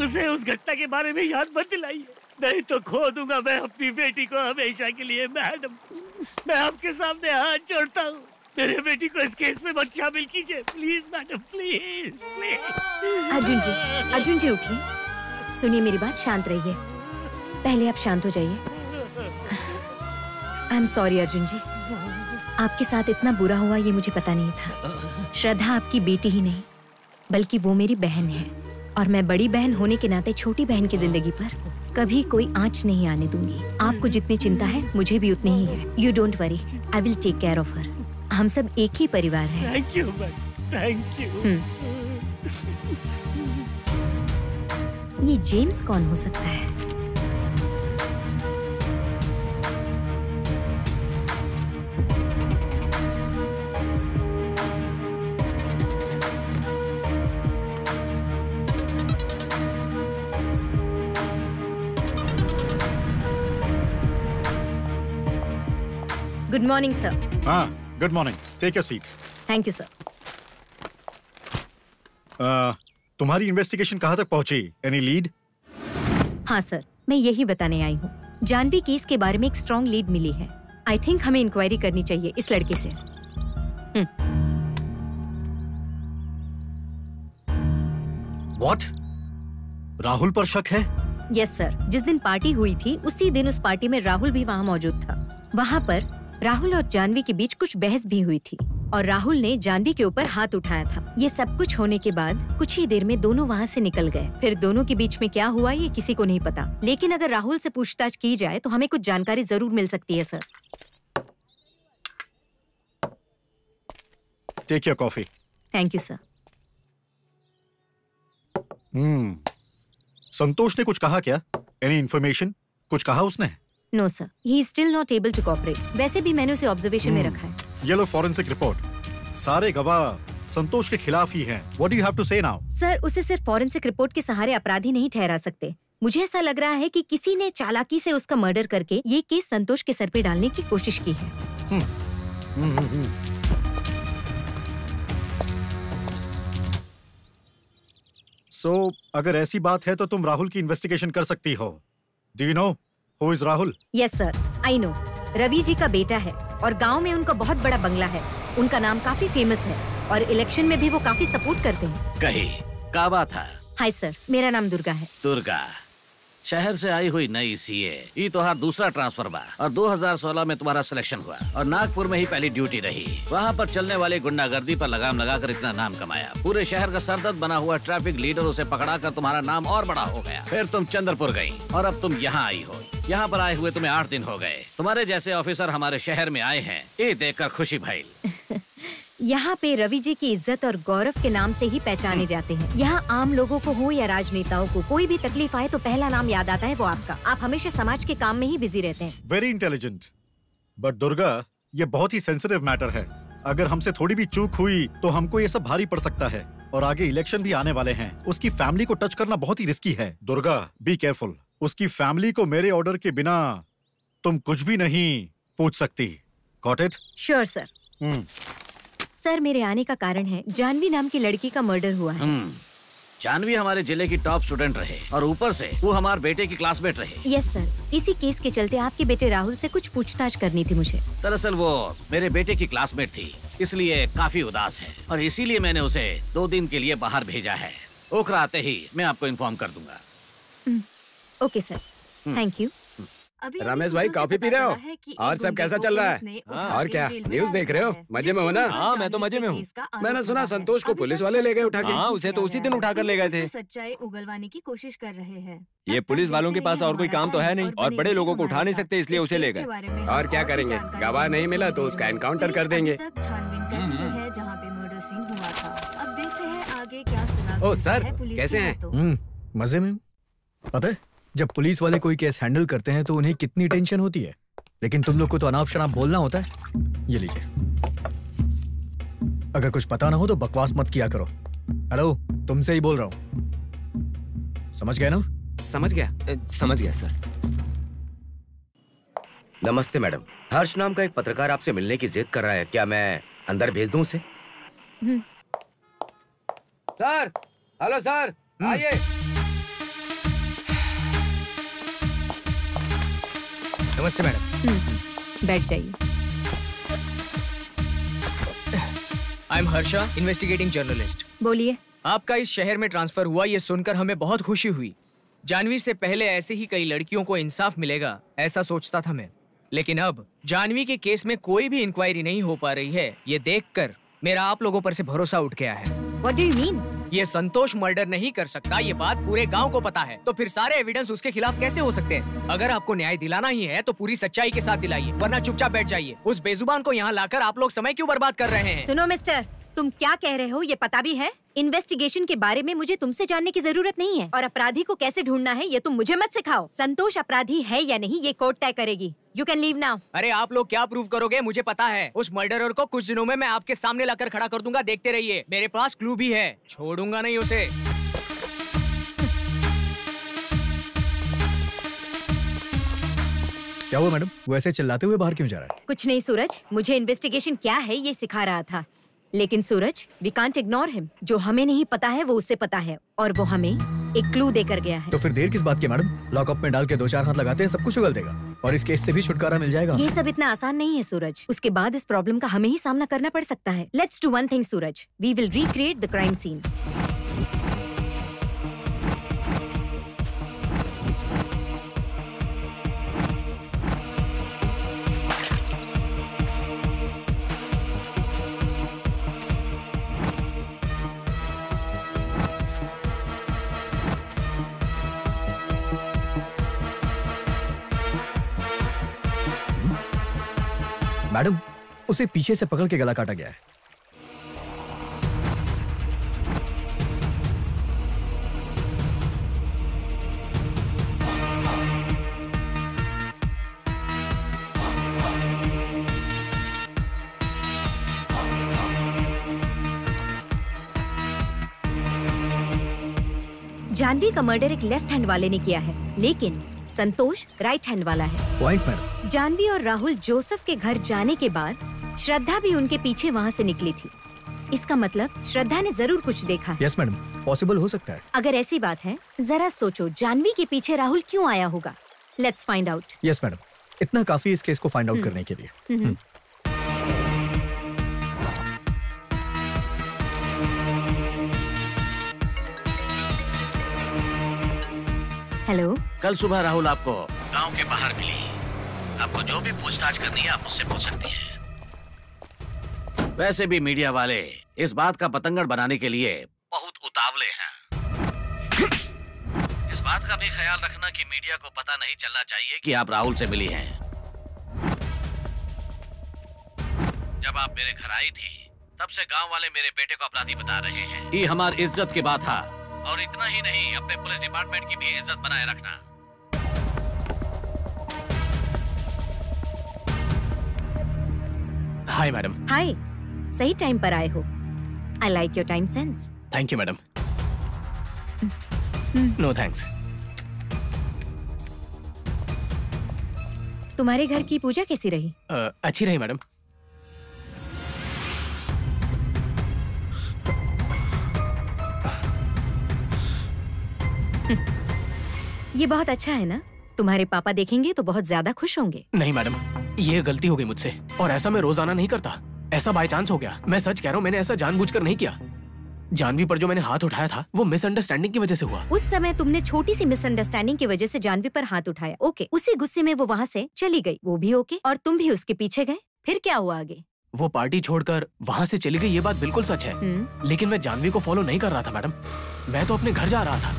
उसे उस घटना के बारे में याद मत दिलाइए, नहीं तो खो दूंगा मैं अपनी बेटी को हमेशा के लिए मैडम। मैं आपके सामने हाथ जोड़ता हूँ, मेरे बेटी को इस केस में मत शामिल कीजिए प्लीज मैडम, प्लीज। अर्जुन जी उठिए, सुनिए मेरी बात, शांत रहिए। पहले आप शांत हो जाइए। आई एम सॉरी अर्जुन जी। आपके साथ इतना बुरा हुआ ये मुझे पता नहीं था। श्रद्धा आपकी बेटी ही नहीं बल्कि वो मेरी बहन है, और मैं बड़ी बहन होने के नाते छोटी बहन की जिंदगी पर कभी कोई आंच नहीं आने दूंगी। आपको जितनी चिंता है मुझे भी उतनी ही है। You don't worry, I will take care of her. हम सब एक ही परिवार हैं। Thank you, thank you. ये जेम्स कौन हो सकता है? Good morning sir. हाँ, good morning. Take your seat. Thank you sir. तुम्हारी इन्वेस्टिगेशन कहाँ तक पहुंची? Any lead? हाँ सर, मैं यही बताने आई हूँ। जानवी केस के बारे में एक स्ट्रॉन्ग लीड मिली है। आई थिंक हमें इंक्वायरी करनी चाहिए इस लड़के से। What? राहुल पर शक है? यस सर, जिस दिन पार्टी हुई थी उसी दिन उस पार्टी में राहुल भी वहाँ मौजूद था। वहाँ पर राहुल और जानवी के बीच कुछ बहस भी हुई थी और राहुल ने जानवी के ऊपर हाथ उठाया था। ये सब कुछ होने के बाद कुछ ही देर में दोनों वहाँ से निकल गए। फिर दोनों के बीच में क्या हुआ ये किसी को नहीं पता, लेकिन अगर राहुल से पूछताछ की जाए तो हमें कुछ जानकारी जरूर मिल सकती है sir. Take your coffee. Thank you sir. Santosh ने कुछ कहा क्या? Any information? कुछ कहा उसने? No sir, he is still not able to cooperate. वैसे भी मैंने उसे ऑब्जर्वेशन में रखा है। ये लो फॉरेंसिक रिपोर्ट। सारे गवाह संतोष के खिलाफ ही हैं। What do you have to say now? Sir, उसे सिर्फ फॉरेंसिक रिपोर्ट के सहारे अपराधी नहीं ठहरा सकते। मुझे ऐसा लग रहा है कि किसी ने चालाकी से उसका मर्डर करके ये केस संतोष के सर पे डालने की कोशिश की है। So, अगर ऐसी बात है तो तुम राहुल की इन्वेस्टिगेशन कर सकती हो। Do you know who is Rahul? Yes sir, I know. Ravi ji का बेटा है और गांव में उनका बहुत बड़ा बंगला है। उनका नाम काफी फेमस है और इलेक्शन में भी वो काफी सपोर्ट करते हैं। कही का बात है? हाय सर, मेरा नाम दुर्गा है। दुर्गा, शहर से आई हुई नई सीए। ये तुम्हारा दूसरा ट्रांसफर बा और 2016 में तुम्हारा सिलेक्शन हुआ और नागपुर में ही पहली ड्यूटी रही। वहाँ पर चलने वाली गुंडागर्दी पर लगाम लगाकर इतना नाम कमाया। पूरे शहर का सरदर्द बना हुआ ट्रैफिक लीडर उसे पकड़ा कर तुम्हारा नाम और बड़ा हो गया। फिर तुम चंद्रपुर गई और अब तुम यहाँ आई हो। यहाँ पर आए हुए तुम्हें 8 दिन हो गए। तुम्हारे जैसे ऑफिसर हमारे शहर में आए हैं, ये देखकर खुशी भई। यहाँ पे रवि जी की इज्जत और गौरव के नाम से ही पहचाने जाते हैं। यहाँ आम लोगों को हो या राजनेताओं को कोई भी तकलीफ आए तो पहला नाम याद आता है वो आपका। आप हमेशा समाज के काम में ही बिजी रहते हैं। Very intelligent. बट दुर्गा, ये बहुत ही सेंसिटिव मैटर है। अगर हमसे थोड़ी भी चूक हुई तो हमको ये सब भारी पड़ सकता है और आगे इलेक्शन भी आने वाले हैं। उसकी फैमिली को टच करना बहुत ही रिस्की है। Durga, be careful. उसकी फैमिली को मेरे ऑर्डर के बिना तुम कुछ भी नहीं पूछ सकती। Got it? Sure sir. Sir, मेरे आने का कारण है जानवी नाम की लड़की का मर्डर हुआ है। जानवी हमारे जिले की टॉप स्टूडेंट रहे और ऊपर से वो हमारे बेटे की क्लासमेट रहे। यस सर, इसी केस के चलते आपके बेटे राहुल से कुछ पूछताछ करनी थी मुझे। दरअसल वो मेरे बेटे की क्लासमेट थी, इसलिए काफी उदास है और इसीलिए मैंने उसे 2 दिन के लिए बाहर भेजा है। ओखरा आते ही मैं आपको इन्फॉर्म कर दूंगा। Okay sir, thank you. Ramesh भाई, कॉफी पी रहे हो? और सब कैसा चल रहा है? और क्या न्यूज़ देख रहे हो? मजे में हो ना? हाँ, मैं तो मजे में हूँ। मैंने सुना संतोष को पुलिस वाले ले गए उठा के। हाँ, उसे तो उसी दिन उठा कर ले गए थे। सच्चाई उगलवाने की कोशिश कर रहे हैं। ये पुलिस वालों के पास और कोई काम तो है नहीं और बड़े लोगों को उठा नहीं सकते, इसलिए उसे ले गए। और क्या करेंगे? गवाह नहीं मिला तो उसका एनकाउंटर कर देंगे। जहाँ पे मर्डर सीन हुआ था। अब देखते हैं आगे क्या सुना। ओ सर, कैसे हैं? मजे में। पता है, जब पुलिस वाले कोई केस हैंडल करते हैं तो उन्हें कितनी टेंशन होती है, लेकिन तुम लोग को तो अनाप शनाप बोलना होता है। ये लीजिए, अगर कुछ पता ना हो तो बकवास मत किया करो। हेलो, तुमसे ही बोल रहा हूँ। समझ गए ना? समझ गया। समझ गया सर। नमस्ते मैडम, हर्ष नाम का एक पत्रकार आपसे मिलने की जिद कर रहा है। क्या मैं अंदर भेज दूं उसे? सर, हेलो सर, आइए। नमस्ते मैडम। बैठ जाइए। I am Harsha, investigating journalist. बोलिए। आपका इस शहर में ट्रांसफर हुआ ये सुनकर हमें बहुत खुशी हुई। जानवी से पहले ऐसे ही कई लड़कियों को इंसाफ मिलेगा ऐसा सोचता था मैं, लेकिन अब जानवी के केस में कोई भी इंक्वायरी नहीं हो पा रही है, ये देखकर मेरा आप लोगों पर से भरोसा उठ गया है। What do you mean? ये संतोष मर्डर नहीं कर सकता, ये बात पूरे गांव को पता है, तो फिर सारे एविडेंस उसके खिलाफ कैसे हो सकते हैं? अगर आपको न्याय दिलाना ही है तो पूरी सच्चाई के साथ दिलाइए, वरना चुपचाप बैठ जाइए। उस बेजुबान को यहाँ लाकर आप लोग समय क्यों बर्बाद कर रहे हैं? सुनो मिस्टर, तुम क्या कह रहे हो ये पता भी है? इन्वेस्टिगेशन के बारे में मुझे तुमसे जानने की जरूरत नहीं है, और अपराधी को कैसे ढूंढना है ये तुम मुझे मत सिखाओ। संतोष अपराधी है या नहीं ये कोर्ट तय करेगी। You can leave now. अरे आप लोग क्या प्रूव करोगे मुझे पता है। उस मर्डरर को कुछ दिनों में मैं आपके सामने लाकर खड़ा कर दूंगा, देखते रहिए। मेरे पास क्लू भी है, छोड़ूंगा नहीं उसे। क्या हुआ मैडम, वो ऐसे चिल्लाते हुए बाहर क्यों जा रहा है? कुछ नहीं सूरज, मुझे इन्वेस्टिगेशन क्या है ये सिखा रहा था। लेकिन सूरज, वी कांट इग्नोर हिम। जो हमें नहीं पता है वो उससे पता है, और वो हमें एक क्लू देकर गया है। तो फिर देर किस बात की मैडम? लॉकअप में डाल के 2-4 हाथ लगाते हैं, सब कुछ उगल देगा और इस केस से भी छुटकारा मिल जाएगा। ये सब इतना आसान नहीं है सूरज। उसके बाद इस प्रॉब्लम का हमें ही सामना करना पड़ सकता है। Let's do one thing Suraj, we will recreate the crime scene. Madam, उसे पीछे से पकड़ के गला काटा गया है। जानवी का मर्डर एक लेफ्ट हैंड वाले ने किया है, लेकिन संतोष राइट हैंड वाला है। Point madam. जानवी और राहुल जोसेफ के घर जाने के बाद श्रद्धा भी उनके पीछे वहाँ से निकली थी। इसका मतलब श्रद्धा ने जरूर कुछ देखा है। यस मैडम, पॉसिबल हो सकता है। अगर ऐसी बात है, जरा सोचो जानवी के पीछे राहुल क्यों आया होगा। Let's find out. Yes madam, इतना काफी इस केस को फाइंड आउट करने के लिए। हेलो। कल सुबह राहुल आपको गांव के बाहर मिली। आपको जो भी पूछताछ करनी है आप मुझसे पूछ सकती हैं। वैसे भी मीडिया वाले इस बात का पतंगड़ बनाने के लिए बहुत उतावले हैं। इस बात का भी ख्याल रखना कि मीडिया को पता नहीं चलना चाहिए कि आप राहुल से मिली हैं। जब आप मेरे घर आई थी तब से गांव वाले मेरे बेटे को अपराधी बता रहे हैं। ये हमारी इज्जत की बात था, और इतना ही नहीं, अपने पुलिस डिपार्टमेंट की भी इज्जत बनाए रखना। Hi madam. हाय, सही टाइम पर आए हो। I like your time sense. Thank you madam. No thanks. तुम्हारे घर की पूजा कैसी रही? अच्छी रही मैडम। ये बहुत अच्छा है ना? तुम्हारे पापा देखेंगे तो बहुत ज्यादा खुश होंगे। नहीं मैडम, ये गलती हो गई मुझसे, और ऐसा मैं रोजाना नहीं करता। ऐसा बाय चांस हो गया। मैं सच कह रहा हूँ, मैंने ऐसा जानबूझकर नहीं किया। जानवी पर जो मैंने हाथ उठाया था वो मिसअंडरस्टैंडिंग की वजह से हुआ। उस समय तुमने छोटी सी मिसअंडरस्टैंडिंग की वजह से जानवी पर हाथ उठाया। ओके, उसी गुस्से में वो वहाँ से चली गई, वो भी ओके, और तुम भी उसके पीछे गए। फिर क्या हुआ आगे? वो पार्टी छोड़कर वहाँ से चली गई, ये बात बिल्कुल सच है। लेकिन मैं जानवी को फॉलो नहीं कर रहा था मैडम, मैं तो अपने घर जा रहा था।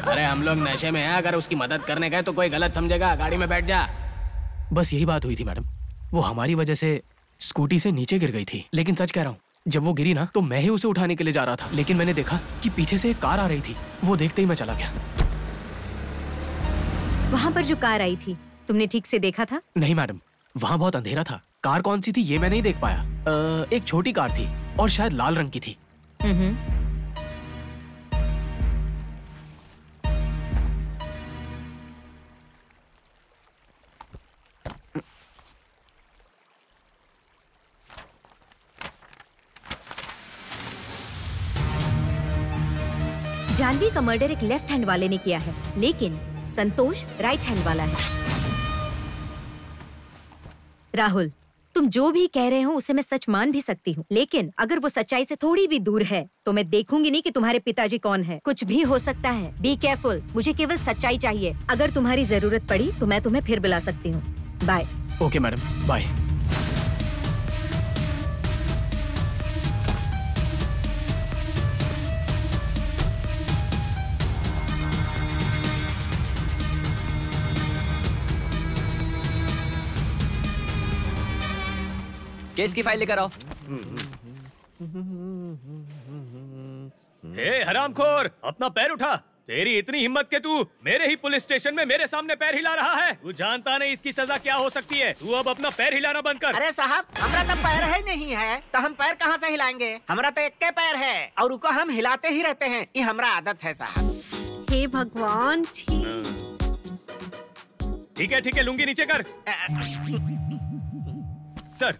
अरे हम लोग नशे में हैं, अगर उसकी मदद करने गए तो कोई गलत समझेगा। गाड़ी में बैठ जा। बस यही बात हुई थी मैडम। वो हमारी वजह से स्कूटी से नीचे गिर गई थी। लेकिन सच कह रहा हूँ, जब वो गिरी ना तो मैं ही उसे उठाने के लिए जा रहा था, लेकिन मैंने देखा कि पीछे से एक कार आ रही थी। वो देखते ही मैं चला गया। वहाँ पर जो कार आई थी तुमने ठीक से देखा था? नहीं मैडम, वहाँ बहुत अंधेरा था। कार कौन सी थी ये मैं नहीं देख पाया। एक छोटी कार थी और शायद लाल रंग की थी। जानवी का मर्डर एक लेफ्ट हैंड वाले ने किया है, लेकिन संतोष राइट हैंड वाला है। राहुल, तुम जो भी कह रहे हो उसे मैं सच मान भी सकती हूँ, लेकिन अगर वो सच्चाई से थोड़ी भी दूर है तो मैं देखूंगी नहीं कि तुम्हारे पिताजी कौन है। कुछ भी हो सकता है, बी केयरफुल। मुझे केवल सच्चाई चाहिए। अगर तुम्हारी जरूरत पड़ी तो मैं तुम्हें फिर बुला सकती हूँ। Bye. Okay madam, bye. Case की फाइल लेकर आओ। ए हरामखोर, अपना पैर उठा। तेरी इतनी हिम्मत के तू मेरे ही पुलिस स्टेशन में मेरे सामने पैर हिला रहा है। तू जानता नहीं इसकी सजा क्या हो सकती है। तू अब अपना पैर हिलाना बंद कर। अरे साहब, हमारा तो पैर है नहीं है तो हम पैर कहाँ से हिलाएंगे? हमारा तो एक के पैर है और उनको हम हिलाते ही रहते हैं। ये हमारा आदत है साहब। हे भगवान, ठीक है, लुंगी नीचे कर। सर,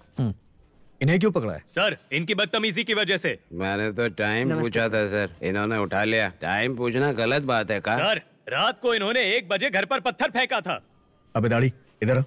इन्हें क्यों पकड़ा है? सर, इनकी बदतमीजी की वजह से। मैंने तो टाइम पूछा था सर, इन्होंने उठा लिया। टाइम पूछना गलत बात है का? सर, रात को इन्होंने 1 बजे घर पर पत्थर फेंका था। अबे दाढ़ी, इधर आ।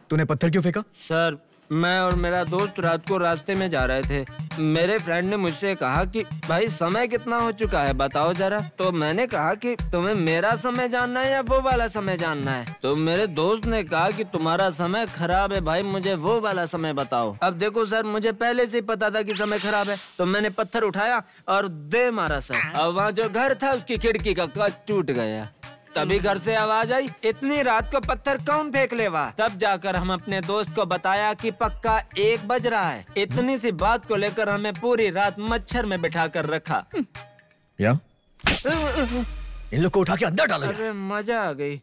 तूने पत्थर क्यों फेंका? सर, मैं और मेरा दोस्त रात को रास्ते में जा रहे थे। मेरे फ्रेंड ने मुझसे कहा कि भाई समय कितना हो चुका है बताओ जरा। तो मैंने कहा कि तुम्हें मेरा समय जानना है या वो वाला समय जानना है। तो मेरे दोस्त ने कहा कि तुम्हारा समय खराब है भाई, मुझे वो वाला समय बताओ। अब देखो सर, मुझे पहले से ही पता था कि समय खराब है, तो मैंने पत्थर उठाया और दे मारा सर। और वहाँ जो घर था उसकी खिड़की का कांच टूट गया। तभी घर से आवाज आई, इतनी रात को पत्थर कौन फेंक लेवा। तब जाकर हम अपने दोस्त को बताया कि पक्का 1 बज रहा है। इतनी सी बात को लेकर हमें पूरी रात मच्छर में बिठा कर रखा। या? इन लोग को उठा के अंदर डालो। अरे मजा आ गई।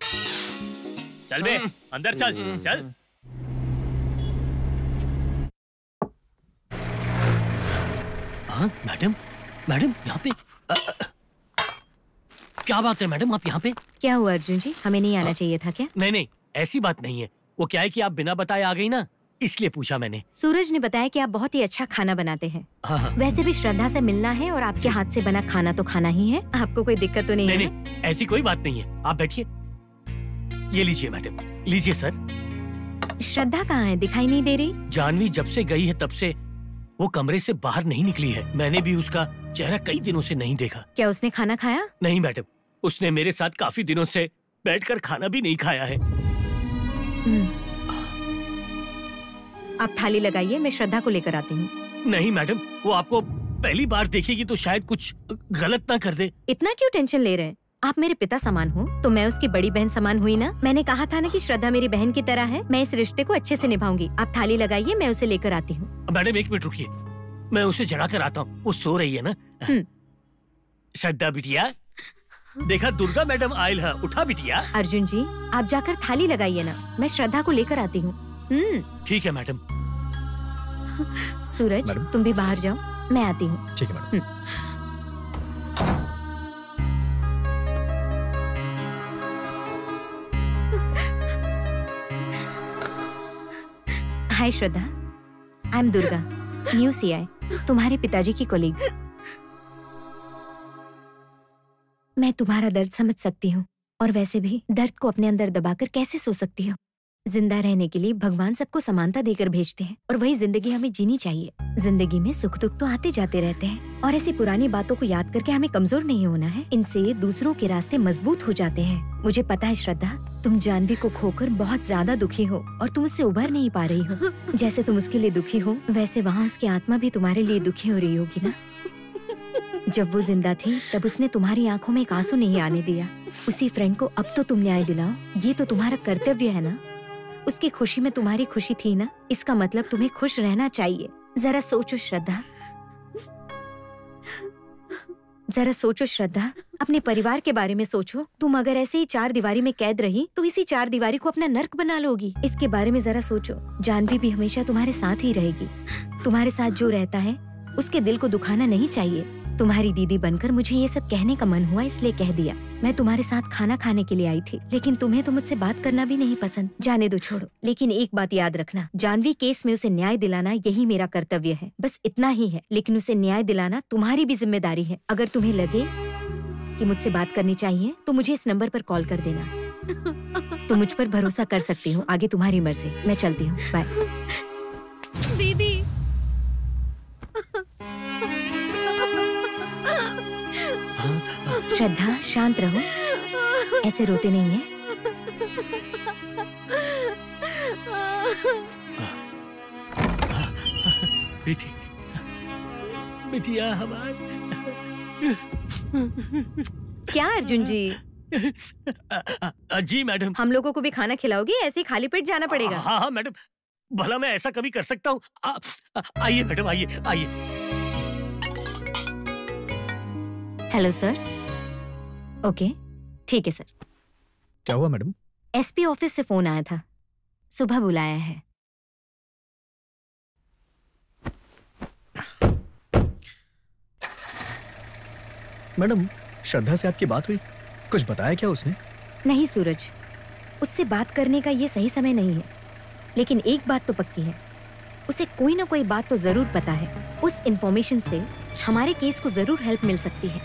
चल बे, अंदर चल, चल। हाँ मैडम यहाँ पे क्या बात है मैडम, आप यहाँ पे? क्या हुआ अर्जुन जी, हमें नहीं आना चाहिए था क्या? नहीं, ऐसी बात नहीं है। वो क्या है कि आप बिना बताए आ गई ना, इसलिए पूछा मैंने। सूरज ने बताया कि आप बहुत ही अच्छा खाना बनाते हैं। हाँ। वैसे भी श्रद्धा से मिलना है और आपके हाथ से बना खाना तो खाना ही है। आपको कोई दिक्कत तो नहीं है? नहीं, ऐसी कोई बात नहीं है। आप बैठिए। ये लीजिए मैडम, लीजिए सर। श्रद्धा कहाँ है, दिखाई नहीं दे रही? जानवी जब से गई है तब से वो कमरे से बाहर नहीं निकली है। मैंने भी उसका चेहरा कई दिनों से नहीं देखा। क्या उसने खाना खाया? नहीं मैडम, उसने मेरे साथ काफी दिनों से बैठकर खाना भी नहीं खाया है। आप थाली लगाइए, मैं श्रद्धा को लेकर आती हूँ। नहीं मैडम, वो आपको पहली बार देखेगी तो शायद कुछ गलत ना कर दे। इतना क्यों टेंशन ले रहे हैं? आप मेरे पिता समान हो तो मैं उसकी बड़ी बहन समान हुई ना। मैंने कहा था ना कि श्रद्धा मेरी बहन की तरह है। मैं इस रिश्ते को अच्छे से निभाऊंगी। आप थाली लगाइए, मैं उसे लेकर आती हूँ। मैडम 1 मिनट रुकिए, मैं उसे जगा कर आता हूँ। वो सो रही है ना। श्रद्धा बिटिया, देखा दुर्गा मैडम आयल है, उठा बिटिया। अर्जुन जी, आप जाकर थाली लगाइए ना, मैं श्रद्धा को लेकर आती हूँ। ठीक है मैडम। सूरज, तुम भी बाहर जाओ, मैं आती हूँ। ठीक है madam. Hi Shraddha, I am Durga, new CI, तुम्हारे पिताजी की कोलीग। मैं तुम्हारा दर्द समझ सकती हूँ और वैसे भी दर्द को अपने अंदर दबाकर कैसे सो सकती हो। जिंदा रहने के लिए भगवान सबको समानता देकर भेजते हैं और वही जिंदगी हमें जीनी चाहिए। जिंदगी में सुख दुख तो आते जाते रहते हैं और ऐसी पुरानी बातों को याद करके हमें कमजोर नहीं होना है। इनसे दूसरों के रास्ते मजबूत हो जाते हैं। मुझे पता है श्रद्धा, तुम जानवी को खोकर बहुत ज्यादा दुखी हो और तुम उससे उभर नहीं पा रही हो। जैसे तुम उसके लिए दुखी हो वैसे वहाँ उसकी आत्मा भी तुम्हारे लिए दुखी हो रही होगी ना। जब वो जिंदा थी तब उसने तुम्हारी आंखों में एक आंसू नहीं आने दिया। उसी फ्रेंड को अब तो तुम न्याय दिलाओ, ये तो तुम्हारा कर्तव्य है ना। उसकी खुशी में तुम्हारी खुशी थी ना, इसका मतलब तुम्हें खुश रहना चाहिए। जरा सोचो श्रद्धा, जरा सोचो श्रद्धा, अपने परिवार के बारे में सोचो। तुम अगर ऐसे ही 4 दीवारी में कैद रही तो इसी 4 दीवारी को अपना नर्क बना लोगी। इसके बारे में जरा सोचो। जानवी भी हमेशा तुम्हारे साथ ही रहेगी। तुम्हारे साथ जो रहता है उसके दिल को दुखाना नहीं चाहिए। तुम्हारी दीदी बनकर मुझे ये सब कहने का मन हुआ इसलिए कह दिया। मैं तुम्हारे साथ खाना खाने के लिए आई थी, लेकिन तुम्हें तो मुझसे बात करना भी नहीं पसंद। जाने दो, छोड़ो। लेकिन एक बात याद रखना, जानवी केस में उसे न्याय दिलाना यही मेरा कर्तव्य है। बस इतना ही है, लेकिन उसे न्याय दिलाना तुम्हारी भी जिम्मेदारी है। अगर तुम्हें लगे कि मुझसे बात करनी चाहिए तो मुझे इस नंबर पर कॉल कर देना। तुम मुझ पर भरोसा कर सकती हो। आगे तुम्हारी मर्जी। मैं चलती हूँ। बाय। दीदी श्रद्धा, शांत रहो, ऐसे रोते नहीं है। बेटी, बिटिया हमारी। क्या अर्जुन जी? जी मैडम। हम लोगों को भी खाना खिलाओगे? ऐसे ही खाली पेट जाना पड़ेगा? हाँ हाँ मैडम, भला मैं ऐसा कभी कर सकता हूँ? आइए मैडम, आइए आइए। Hello sir. ओके, ठीक है सर। क्या हुआ मैडम? एसपी ऑफिस से फोन आया था, सुबह बुलाया है। मैडम, श्रद्धा से आपकी बात हुई? कुछ बताया क्या उसने? नहीं सूरज, उससे बात करने का ये सही समय नहीं है, लेकिन एक बात तो पक्की है, उसे कोई ना कोई बात तो जरूर पता है। उस इंफॉर्मेशन से हमारे केस को जरूर हेल्प मिल सकती है।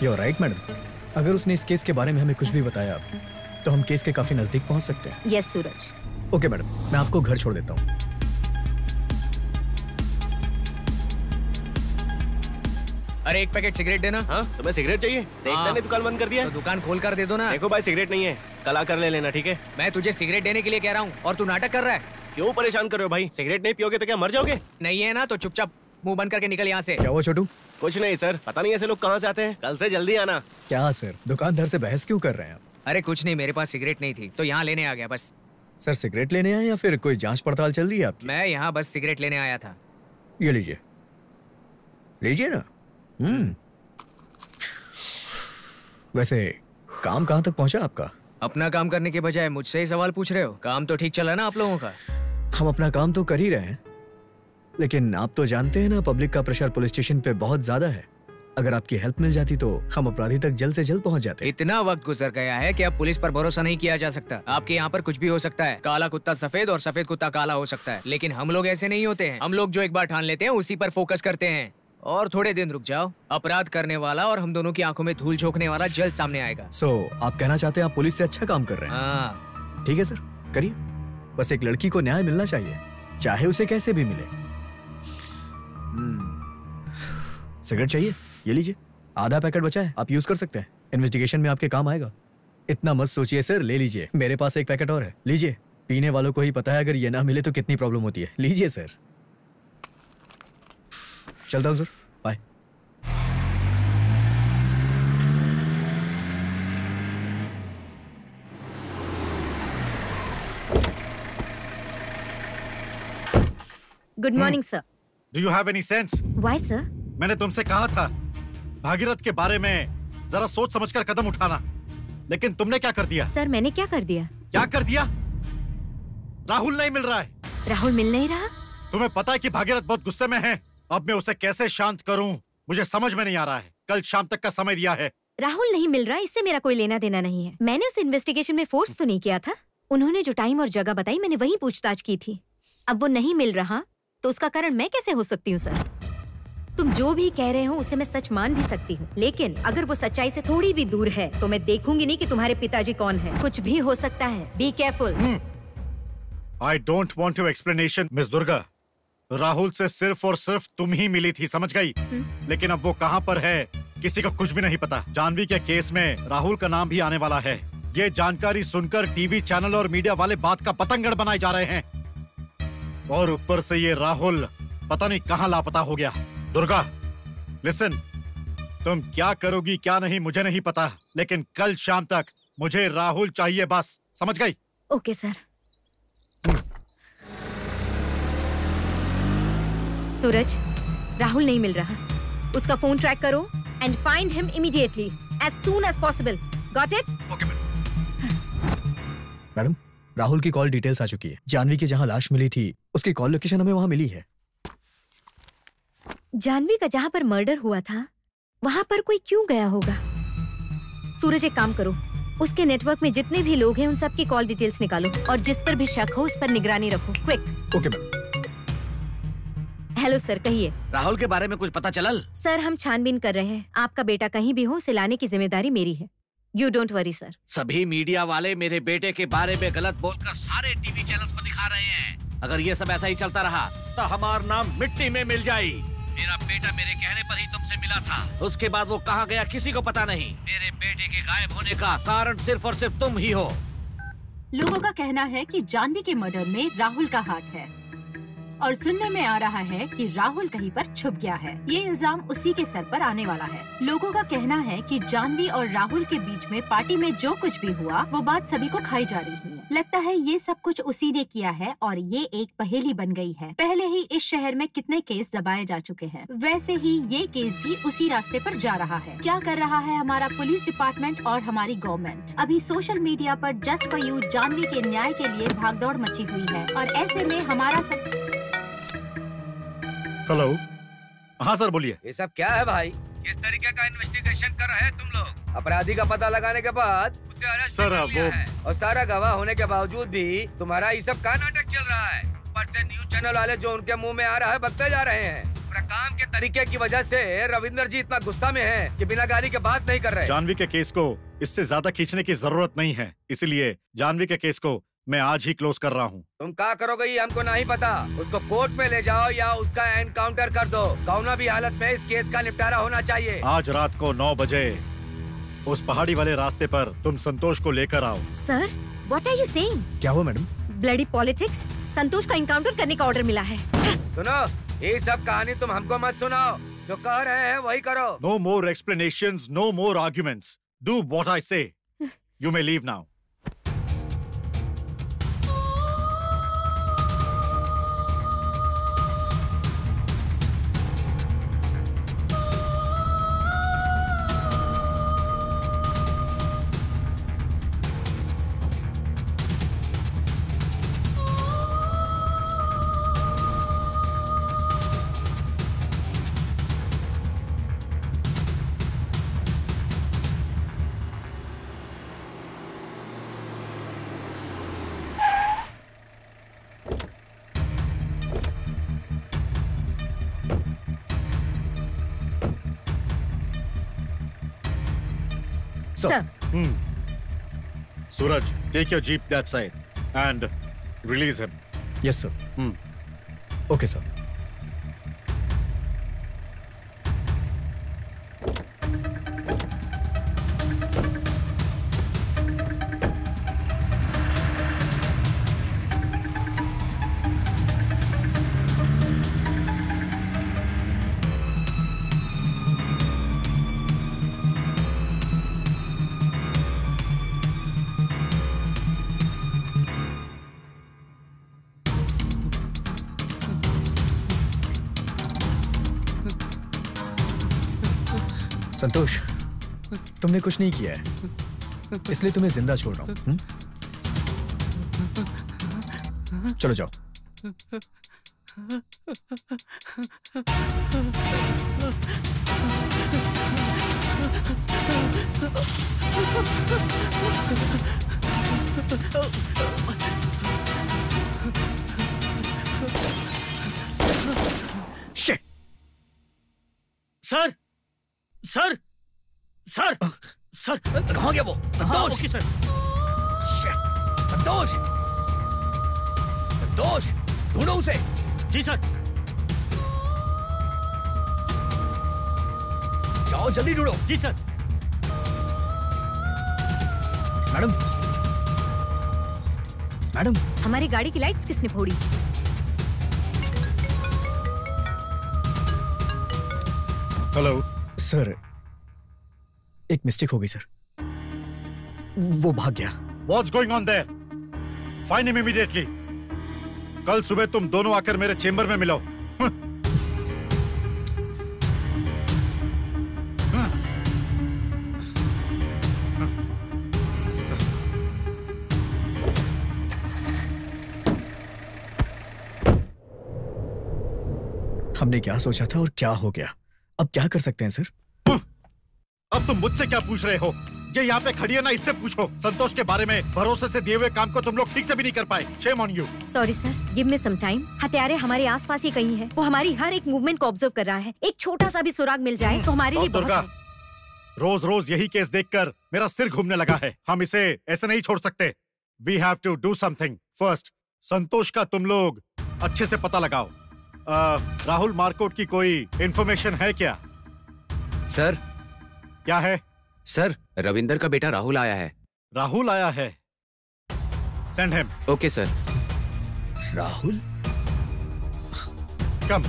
You're right, madam. अगर उसने इस केस के बारे में हमें कुछ भी बताया तो हम केस के काफी नजदीक पहुंच सकते हैं। यस सूरज। ओके मैडम, मैं आपको घर छोड़ देता हूँ। अरे एक पैकेट सिगरेट देना। हाँ, तुम्हें सिगरेट चाहिए? देखता नहीं दुकान बंद कर दिया। तो दुकान खोल कर दे दो ना। देखो भाई, सिगरेट नहीं है, कल आकर ले लेना, ठीक है? मैं तुझे सिगरेट देने के लिए कह रहा हूँ और तू नाटक कर रहा है। क्यों परेशान कर रहे हो भाई? सिगरेट नहीं पियोगे तो क्या मर जाओगे? नहीं है ना तो चुपचाप मुंह बंद करके निकल यहाँ से। क्या हुआ छोटू? कुछ नहीं सर, पता नहीं ऐसे लोग कहाँ से आते हैं। कल से जल्दी आना। क्या सर, दुकानदार से बहस क्यों कर रहे हैं आप? अरे कुछ नहीं, मेरे पास सिगरेट नहीं थी तो यहाँ लेने आ गया बस। सर सिगरेट लेने आए या फिर कोई जांच पड़ताल चल रही है आपकी? मैं यहाँ बस सिगरेट लेने आया था। ये लीजिए, लीजिए ना। वैसे काम कहाँ तक पहुँचा आपका? अपना काम करने के बजाय मुझसे ही सवाल पूछ रहे हो। काम तो ठीक चला ना आप लोगों का? हम अपना काम तो कर ही रहे हैं, लेकिन आप तो जानते हैं ना, पब्लिक का प्रेशर पुलिस स्टेशन पे बहुत ज्यादा है। अगर आपकी हेल्प मिल जाती तो हम अपराधी तक जल्द से जल्द पहुंच जाते। इतना वक्त गुजर गया है कि अब पुलिस पर भरोसा नहीं किया जा सकता। आपके यहाँ पर कुछ भी हो सकता है। काला कुत्ता सफेद और सफेद कुत्ता काला हो सकता है, लेकिन हम लोग ऐसे नहीं होते हैं। हम लोग जो एक बार ठान लेते हैं उसी पर फोकस करते हैं। और थोड़े दिन रुक जाओ, अपराध करने वाला और हम दोनों की आंखों में धूल झोंकने वाला जल्द सामने आएगा। आप कहना चाहते हैं आप पुलिस से अच्छा काम कर रहे हैं? हाँ। ठीक है सर, करिए। बस एक लड़की को न्याय मिलना चाहिए, चाहे उसे कैसे भी मिले। सिगरेट चाहिए? ये लीजिए, आधा पैकेट बचा है, आप यूज कर सकते हैं। इन्वेस्टिगेशन में आपके काम आएगा। इतना मत सोचिए सर, ले लीजिए। मेरे पास एक पैकेट और है, लीजिए। पीने वालों को ही पता है अगर ये ना मिले तो कितनी प्रॉब्लम होती है। लीजिए सर। चलता हूँ sir, bye. Good morning sir. Do you have any sense? Why sir? मैंने तुमसे कहा था भागीरथ के बारे में जरा सोच समझकर कदम उठाना, लेकिन तुमने क्या कर दिया? सर मैंने क्या कर दिया? क्या कर दिया? राहुल नहीं मिल रहा है। राहुल मिल नहीं रहा? तुम्हें पता है कि भागीरथ बहुत गुस्से में है। अब मैं उसे कैसे शांत करूं मुझे समझ में नहीं आ रहा है। कल शाम तक का समय दिया है। राहुल नहीं मिल रहा, इससे मेरा कोई लेना देना नहीं है। मैंने उसे इन्वेस्टिगेशन में फोर्स तो नहीं किया था। उन्होंने जो टाइम और जगह बताई मैंने वही पूछताछ की थी। अब वो नहीं मिल रहा तो उसका कारण मैं कैसे हो सकती हूँ सर? तुम जो भी कह रहे हो उसे मैं सच मान भी सकती हूँ, लेकिन अगर वो सच्चाई से थोड़ी भी दूर है तो मैं देखूंगी नहीं कि तुम्हारे पिताजी कौन है। कुछ भी हो सकता है, be careful. I don't want to explanation miss Durga. Rahul से सिर्फ और सिर्फ तुम ही मिली थी, समझ गई? लेकिन अब वो कहाँ पर है किसी को कुछ भी नहीं पता। जानवी के केस में राहुल का नाम भी आने वाला है। ये जानकारी सुनकर टीवी चैनल और मीडिया वाले बात का पतंगड़ बनाए जा रहे हैं, और ऊपर से ये राहुल पता नहीं कहाँ लापता हो गया। दुर्गा लिसन, तुम क्या करोगी क्या नहीं मुझे नहीं पता, लेकिन कल शाम तक मुझे राहुल चाहिए बस, समझ गई? Okay sir. सूरज, राहुल नहीं मिल रहा, उसका फोन ट्रैक करो and find him immediately as soon as possible. Got it? Okay madam, Rahul की कॉल डिटेल्स आ चुकी है। जानवी की जहां लाश मिली थी उसकी कॉल लोकेशन हमें वहां मिली है। जानवी का जहां पर मर्डर हुआ था वहां पर कोई क्यों गया होगा? सूरज एक काम करो, उसके नेटवर्क में जितने भी लोग हैं उन सब की कॉल डिटेल्स निकालो और जिस पर भी शक हो उस पर निगरानी रखो। Quick. Okay ma'am. Hello sir, कहिए। राहुल के बारे में कुछ पता चलल? सर, हम छानबीन कर रहे हैं। आपका बेटा कहीं भी हो, उसे लाने की जिम्मेदारी मेरी है। You don't worry sir. सभी मीडिया वाले मेरे बेटे के बारे में गलत बोलकर सारे टीवी चैनल्स पर दिखा रहे हैं। अगर ये सब ऐसा ही चलता रहा तो हमारा नाम मिट्टी में मिल जाए। मेरा बेटा मेरे कहने पर ही तुमसे मिला था, उसके बाद वो कहाँ गया किसी को पता नहीं। मेरे बेटे के गायब होने का कारण सिर्फ और सिर्फ तुम ही हो। लोगों का कहना है कि जानवी के मर्डर में राहुल का हाथ है और सुनने में आ रहा है कि राहुल कहीं पर छुप गया है। ये इल्जाम उसी के सर पर आने वाला है। लोगों का कहना है कि जानवी और राहुल के बीच में पार्टी में जो कुछ भी हुआ वो बात सभी को खाई जा रही है। लगता है ये सब कुछ उसी ने किया है और ये एक पहेली बन गई है। पहले ही इस शहर में कितने केस दबाए जा चुके हैं, वैसे ही ये केस भी उसी रास्ते पर जा रहा है। क्या कर रहा है हमारा पुलिस डिपार्टमेंट और हमारी गवर्नमेंट? अभी सोशल मीडिया पर जस्ट फॉर यू जानवी के न्याय के लिए भागदौड़ मची हुई है और ऐसे में हमारा सब। हेलो, हाँ सर बोलिए। ये सब क्या है भाई? किस तरीके का इन्वेस्टिगेशन कर रहे हैं तुम लोग? अपराधी का पता लगाने के बाद उसे अरेस्ट सर, कर लिया वो है। और सारा गवाह होने के बावजूद भी तुम्हारा ये सब का नाटक चल रहा है। ऊपर से न्यूज चैनल वाले जो उनके मुंह में आ रहा है बकते जा रहे हैं। अपना काम के तरीके की वजह से रविंदर जी इतना गुस्सा में हैं कि बिना गाली के बात नहीं कर रहे। जानवी के केस को इससे ज्यादा खींचने की जरूरत नहीं है, इसलिए जानवी के केस को मैं आज ही क्लोज कर रहा हूँ। तुम क्या करोगे ये हमको नहीं पता। उसको कोर्ट में ले जाओ या उसका एनकाउंटर कर दो। कौनो भी हालत में इस केस का निपटारा होना चाहिए। आज रात को 9 बजे उस पहाड़ी वाले रास्ते पर तुम संतोष को लेकर आओ। Sir, what are you saying? क्या हुआ मैडम? Bloody politics. संतोष का एनकाउंटर करने का ऑर्डर मिला है। सुनो, ये सब कहानी तुम हमको मत सुनाओ। जो कह रहे हैं वही करो। No more explanations, no more arguments. Do what I say. You may leave now. Sir. Suraj, take your jeep that side and release him. Yes, sir. Okay, sir. संतोष, तुमने कुछ नहीं किया है, इसलिए तुम्हें जिंदा छोड़ रहा हूं। चलो जाओ। सर, सर, सर, सर, कहाँ गया वो? संतोष! Okay sir. संतोष! संतोष! ढूंढो उसे। जी सर। जाओ जल्दी ढूंढो। जी सर। मैडम, मैडम, हमारी गाड़ी की लाइट्स किसने फोड़ी? हेलो सर, एक मिस्टेक हो गई सर। वो भाग गया। What's going on there? Find him immediately. कल सुबह तुम दोनों आकर मेरे चेंबर में मिलो। हमने क्या सोचा था और क्या हो गया? अब क्या कर सकते हैं सर? अब तुम मुझसे क्या पूछ रहे हो? ये यहाँ पे खड़ी है ना, इससे पूछो। संतोष के बारे में भरोसे से दिए हुए काम को तुम लोग ठीक से भी नहीं कर पाए। Shame on you. Sorry sir, give me some time. हत्यारे हमारे आसपास ही कहीं है। वो हमारी हर एक मूवमेंट को ऑब्जर्व कर रहा है। एक छोटा सा भी सुराग मिल जाए तो हमारे लिए बहुत है। रोज रोज यही केस देखकर मेरा सिर घूमने लगा है। हम इसे ऐसे नहीं छोड़ सकते। We have to do something. First, Santosh का तुम लोग अच्छे से पता लगाओ। राहुल मार्कोट की कोई इंफॉर्मेशन है क्या? सर। क्या है? सर, रविंदर का बेटा राहुल आया है। राहुल आया है? Send him. Okay sir. Rahul? Come.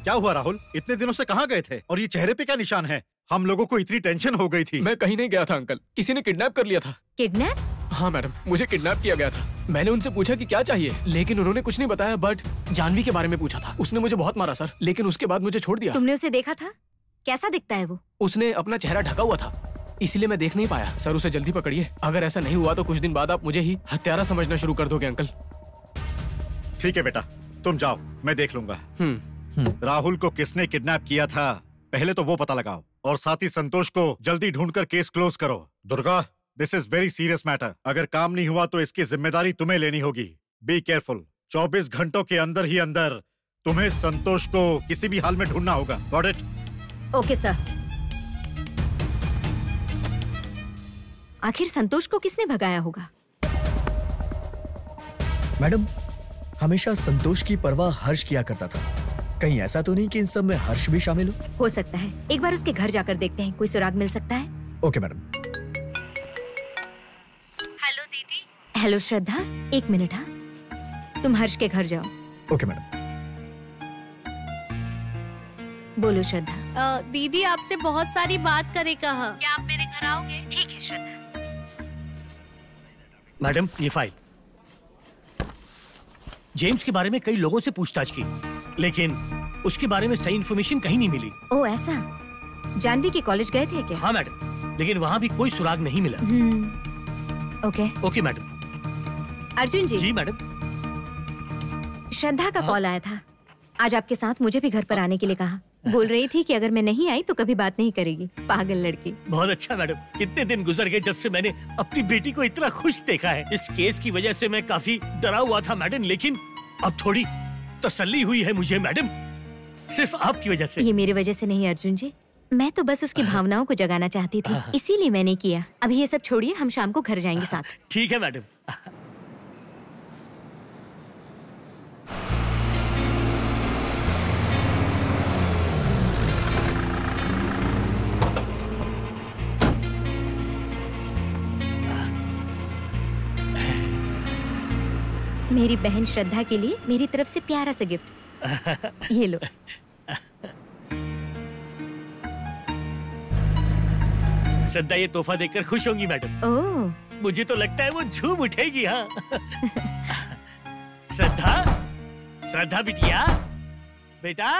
क्या हुआ राहुल? इतने दिनों से कहाँ गए थे? और ये चेहरे पे क्या निशान है? हम लोगों को इतनी टेंशन हो गई थी। मैं कहीं नहीं गया था अंकल, किसी ने किडनैप कर लिया था। किडनैप? हाँ मैडम, मुझे किडनैप किया गया था। मैंने उनसे पूछा कि क्या चाहिए, लेकिन उन्होंने कुछ नहीं बताया। बट जानवी के बारे में पूछा था। उसने मुझे बहुत मारा सर, लेकिन उसके बाद मुझे छोड़ दिया। तुमने उसे देखा था? कैसा दिखता है वो? उसने अपना चेहरा ढका हुआ था, इसलिए मैं देख नहीं पाया। सर उसे जल्दी पकड़िए। अगर ऐसा नहीं हुआ तो कुछ दिन बाद आप मुझे ही हत्यारा समझना शुरू कर दोगे अंकल। ठीक है बेटा, तुम जाओ, मैं देख लूंगा। राहुल को किसने किडनैप किया था पहले तो वो पता लगाओ, और साथ ही संतोष को जल्दी ढूंढकर केस क्लोज करो। Durga, this is very serious matter. अगर काम नहीं हुआ तो इसकी जिम्मेदारी तुम्हें लेनी होगी। Be careful. 24 घंटों के अंदर ही अंदर तुम्हें संतोष को किसी भी हाल में ढूंढना होगा। Got it? Okay sir. आखिर संतोष को किसने भगाया होगा? मैडम, हमेशा संतोष की परवाह हर्ष किया करता था। कहीं ऐसा तो नहीं कि इन सब में हर्ष भी शामिल हो सकता है। एक बार उसके घर जाकर देखते हैं, कोई सुराग मिल सकता है। Okay madam. हेलो दीदी। हेलो श्रद्धा, एक मिनट। हाँ, तुम हर्ष के घर जाओ। Okay madam. बोलो श्रद्धा। दीदी आपसे बहुत सारी बात करे कहा। क्या आप मेरे घर आओगे? ठीक है श्रद्धा। मैडम, ये फाइल। जेम्स के बारे में कई लोगों से पूछताछ की, लेकिन उसके बारे में सही इन्फॉर्मेशन कहीं नहीं मिली। ओह ऐसा? जानवी के कॉलेज गए थे क्या? हाँ मैडम, लेकिन वहाँ भी कोई सुराग नहीं मिला। Okay. Okay madam. Arjun ji. जी मैडम। श्रद्धा का कॉल आया था। आज आपके साथ मुझे भी घर पर आने के लिए कहा। बोल रही थी कि अगर मैं नहीं आई तो कभी बात नहीं करेगी। पागल लड़की। बहुत अच्छा मैडम, कितने दिन गुजर गए जब से मैंने अपनी बेटी को इतना खुश देखा है। इस केस की वजह से मैं काफी डरा हुआ था मैडम, लेकिन अब थोड़ी तसल्ली हुई है मुझे मैडम, सिर्फ आपकी वजह से। ये मेरी वजह से नहीं अर्जुन जी, मैं तो बस उसकी भावनाओं को जगाना चाहती थी, इसीलिए मैंने किया। अभी ये सब छोड़िए, हम शाम को घर जाएंगे साथ। ठीक है मैडम। मेरी बहन श्रद्धा के लिए मेरी तरफ से प्यारा सा गिफ्ट। ये लो। श्रद्धा ये तोहफा देखकर खुश होंगी मैडम। ओह। मुझे तो लगता है वो झूम उठेगी। हाँ। श्रद्धा, श्रद्धा बिटिया, बेटा।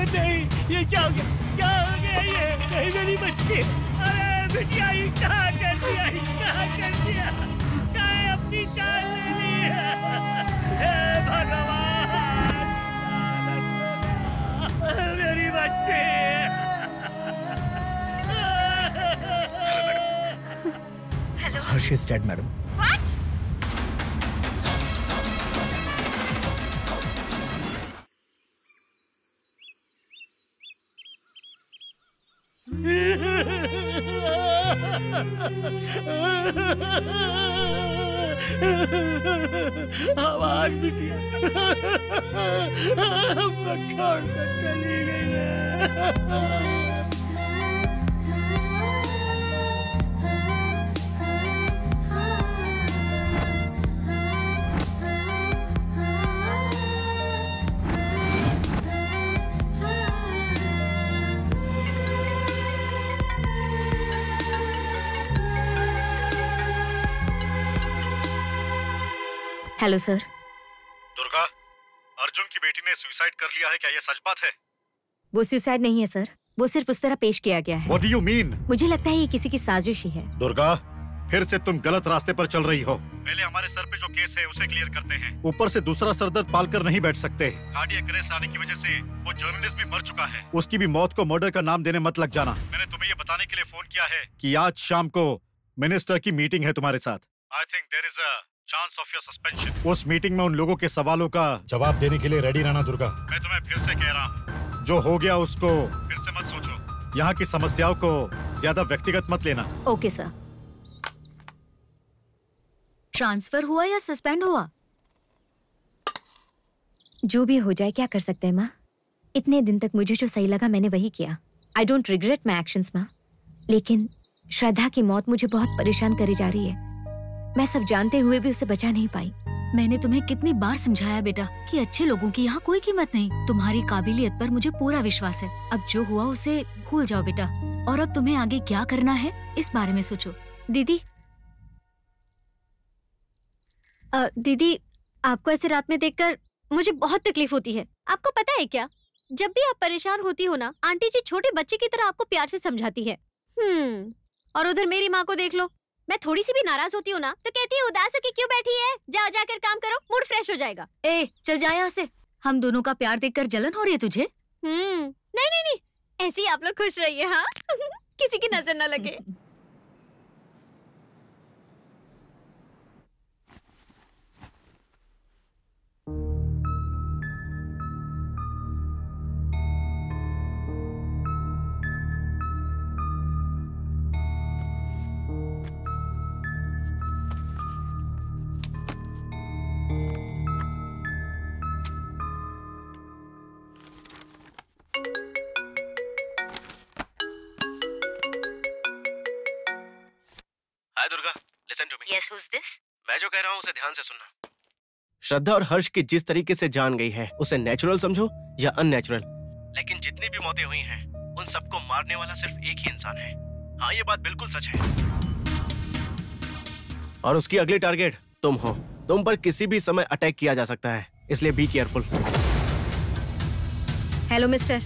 नहीं, ये क्या हो गया? क्या हो गया ये? नहीं मेरी बच्ची। अरे बिटिया, ये क्या कर दिया? ये क्या कर दिया? क्या अपनी जान ले ली? हे भगवान, मेरी बच्ची। हर्ष इज डेड मैडम। हमारी बिटिया हमको छोड़कर चली गई है। Hello sir. दुर्गा, अर्जुन की बेटी ने सुसाइड कर लिया है, क्या ये सच बात है? वो सुसाइड नहीं है सर, वो सिर्फ उस तरह पेश किया गया है। What do you mean? मुझे लगता है ये किसी की साजिश ही है। दुर्गा, फिर से तुम गलत रास्ते पर चल रही हो। पहले हमारे सर पे जो केस है उसे क्लियर करते हैं। ऊपर से दूसरा सरदर्द पालकर नहीं बैठ सकते। कार्डियक अरेस्ट आने की वजह से वो जर्नलिस्ट भी मर चुका है। उसकी भी मौत को मर्डर का नाम देने मत लग जाना। मैंने तुम्हें ये बताने के लिए फोन किया है कि आज शाम को मिनिस्टर की मीटिंग है तुम्हारे साथ। I think there is a chance of your suspension. उस मीटिंग में उन लोगों के सवालों का जवाब देने के लिए रेडी रहना दुर्गा। मैं तुम्हें फिर से कह रहा हूँ, जो हो गया उसको फिर से मत सोचो। यहाँ की समस्याओं को ज्यादा व्यक्तिगत मत लेना। Okay sir. ट्रांसफर हुआ या सस्पेंड हुआ? जो भी हो जाए, क्या कर सकते हैं माँ। इतने दिन तक मुझे जो सही लगा मैंने वही किया। I don't regret my actions माँ। लेकिन श्रद्धा की मौत मुझे बहुत परेशान करे जा रही है। मैं सब जानते हुए भी उसे बचा नहीं पाई। मैंने तुम्हें कितनी बार समझाया बेटा कि अच्छे लोगों की यहाँ कोई कीमत नहीं। तुम्हारी काबिलियत पर मुझे पूरा विश्वास है। अब जो हुआ उसे भूल जाओ बेटा, और अब तुम्हें आगे क्या करना है इस बारे में सोचो। दीदी दीदी, आपको ऐसे रात में देखकर मुझे बहुत तकलीफ होती है। आपको पता है क्या, जब भी आप परेशान होती हो ना, आंटी जी छोटे बच्चे की तरह आपको प्यार से समझाती है। और उधर मेरी माँ को देख लो, मैं थोड़ी सी भी नाराज होती हूँ ना तो कहती है उदास होके क्यों बैठी है, जाओ जाकर काम करो, मूड फ्रेश हो जाएगा। ए चल जा यहाँ से। हम दोनों का प्यार देखकर जलन हो रही है तुझे? नहीं नहीं नहीं, ऐसे ही आप लोग खुश रहिए। हाँ किसी की नजर न लगे। Hi Durga, listen to me. Yes, who is this? मैं जो कह रहा हूँ उसे ध्यान से सुनना। श्रद्धा और हर्ष की जिस तरीके से जान गई है उसे नेचुरल समझो या अननेचुरल, लेकिन जितनी भी मौतें हुई हैं उन सबको मारने वाला सिर्फ एक ही इंसान है। हाँ, ये बात बिल्कुल सच है। और उसकी अगली टारगेट तुम हो। तुम पर किसी भी समय अटैक किया जा सकता है, इसलिए बी केयरफुल। हेलो मिस्टर,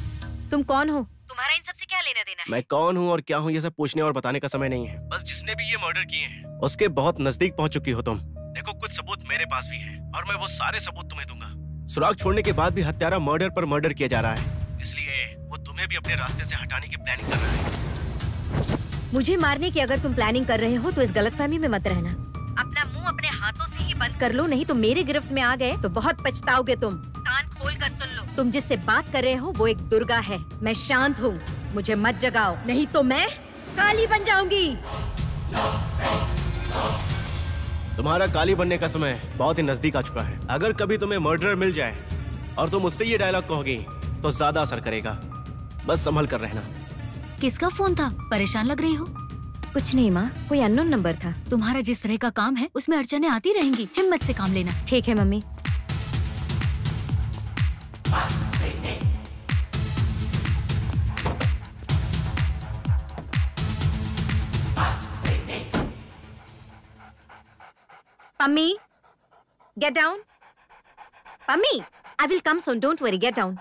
तुम कौन हो? तुम्हारा इन सब से क्या लेना देना है? मैं कौन हूँ और क्या हूँ ये सब पूछने और बताने का समय नहीं है। बस जिसने भी ये मर्डर किए हैं उसके बहुत नजदीक पहुँच चुकी हो तुम। देखो, कुछ सबूत मेरे पास भी है और मैं वो सारे सबूत तुम्हें दूंगा। सुराग छोड़ने के बाद भी हत्यारा मर्डर पर मर्डर किया जा रहा है, इसलिए वो तुम्हें भी अपने रास्ते से हटाने की प्लानिंग कर रहा है। मुझे मारने की अगर तुम प्लानिंग कर रहे हो तो इस गलतफहमी में मत रहना। अपना मुंह अपने हाथों से ही बंद कर लो, नहीं तो मेरे गिरफ्त में आ गए तो बहुत पछताओगे तुम। कान खोल कर सुन लो, तुम जिससे बात कर रहे हो वो एक दुर्गा है। मैं शांत हूँ, मुझे मत जगाओ, नहीं तो मैं काली बन जाऊंगी। तुम्हारा काली बनने का समय बहुत ही नजदीक आ चुका है। अगर कभी तुम्हें मर्डरर मिल जाए और तुम उससे ये डायलॉग कहोगी तो ज्यादा असर करेगा। बस संभल कर रहना। किसका फोन था? परेशान लग रही हो। कुछ नहीं माँ, कोई अननोन नंबर था। तुम्हारा जिस तरह का काम है उसमें अड़चने आती रहेंगी, हिम्मत से काम लेना। ठीक है mummy. Pammi, get down. Pammi, I will come soon. Don't worry. Get down.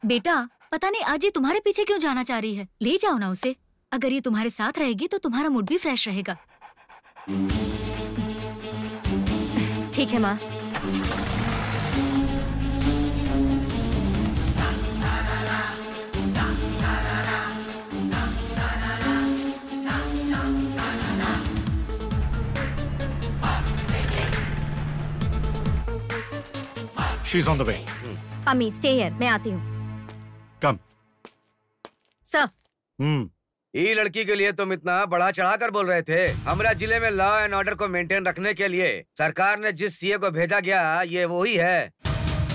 बेटा, पता नहीं आज ये तुम्हारे पीछे क्यों जाना चाह रही है। ले जाओ ना उसे। अगर ये तुम्हारे साथ रहेगी तो तुम्हारा मूड भी फ्रेश रहेगा। ठीक है माँ। She's on the way. Pammi, stay here. मैं आती हूँ। Come. Sir. ये लड़की के लिए तुम इतना बढ़ा चढ़ा कर बोल रहे थे। हमारा जिले में लॉ एंड ऑर्डर को मेंटेन रखने के लिए सरकार ने जिस सीए को भेजा गया ये वही है।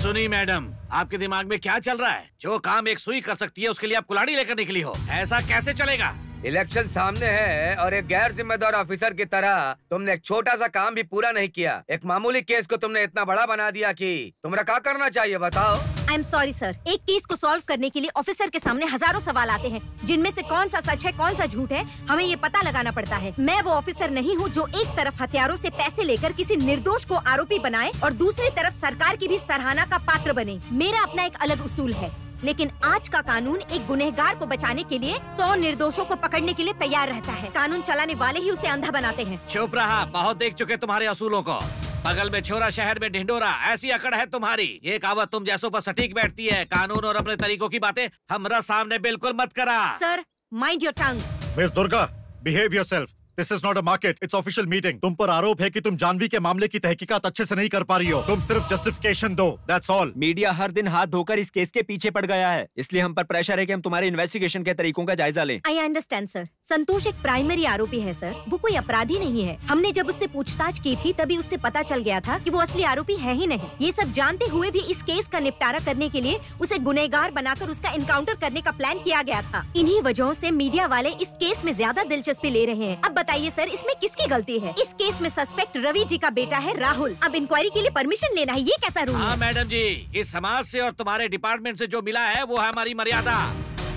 सुनी मैडम, आपके दिमाग में क्या चल रहा है? जो काम एक सुई कर सकती है उसके लिए आप कुल्हाड़ी लेकर निकली हो। ऐसा कैसे चलेगा? इलेक्शन सामने है और एक गैर जिम्मेदार ऑफिसर की तरह तुमने एक छोटा सा काम भी पूरा नहीं किया। एक मामूली केस को तुमने इतना बड़ा बना दिया कि तुम्हारा क्या करना चाहिए बताओ। आई एम सॉरी सर, एक केस को सॉल्व करने के लिए ऑफिसर के सामने हजारों सवाल आते हैं, जिनमें से कौन सा सच है कौन सा झूठ है हमें ये पता लगाना पड़ता है। मैं वो ऑफिसर नहीं हूँ जो एक तरफ हथियारों से पैसे लेकर किसी निर्दोष को आरोपी बनाए और दूसरी तरफ सरकार की भी सराहना का पात्र बने। मेरा अपना एक अलग उसूल है। लेकिन आज का कानून एक गुनहगार को बचाने के लिए 100 निर्दोषों को पकड़ने के लिए तैयार रहता है। कानून चलाने वाले ही उसे अंधा बनाते हैं। चुप रहा, बहुत देख चुके तुम्हारे असूलों को। बगल में छोरा शहर में ढिंडोरा, ऐसी अकड़ है तुम्हारी। ये कहावत तुम जैसों पर सटीक बैठती है। कानून और अपने तरीकों की बातें हमारा सामने बिल्कुल मत करा। Sir, mind your tongue. Miss Durga, behave yourself. This is not a market, it's official meeting. तुम पर आरोप है कि तुम जानवी के मामले की तहकीकात अच्छे से नहीं कर पा रही हो। तुम सिर्फ जस्टिफिकेशन दो, दैट्स ऑल। मीडिया हर दिन हाथ धोकर इस केस के पीछे पड़ गया है, इसलिए हम पर प्रेशर है कि हम तुम्हारे इन्वेस्टिगेशन के तरीकों का जायजा लें। I understand sir. संतोष एक प्राइमरी आरोपी है सर, वो कोई अपराधी नहीं है। हमने जब उससे पूछताछ की थी तभी उससे पता चल गया था कि वो असली आरोपी है ही नहीं। ये सब जानते हुए भी इस केस का निपटारा करने के लिए उसे गुनहगार बनाकर उसका इनकाउंटर करने का प्लान किया गया था। इन्हीं वजहों से मीडिया वाले इस केस में ज्यादा दिलचस्पी ले रहे हैं। अब बताइए सर, इसमें किसकी गलती है? इस केस में सस्पेक्ट रवि जी का बेटा है राहुल। अब इंक्वायरी के लिए परमिशन लेना है, ये कैसा रूल हाँ है? मैडम जी, इस समाज से और तुम्हारे डिपार्टमेंट से जो मिला है वो है हमारी मर्यादा।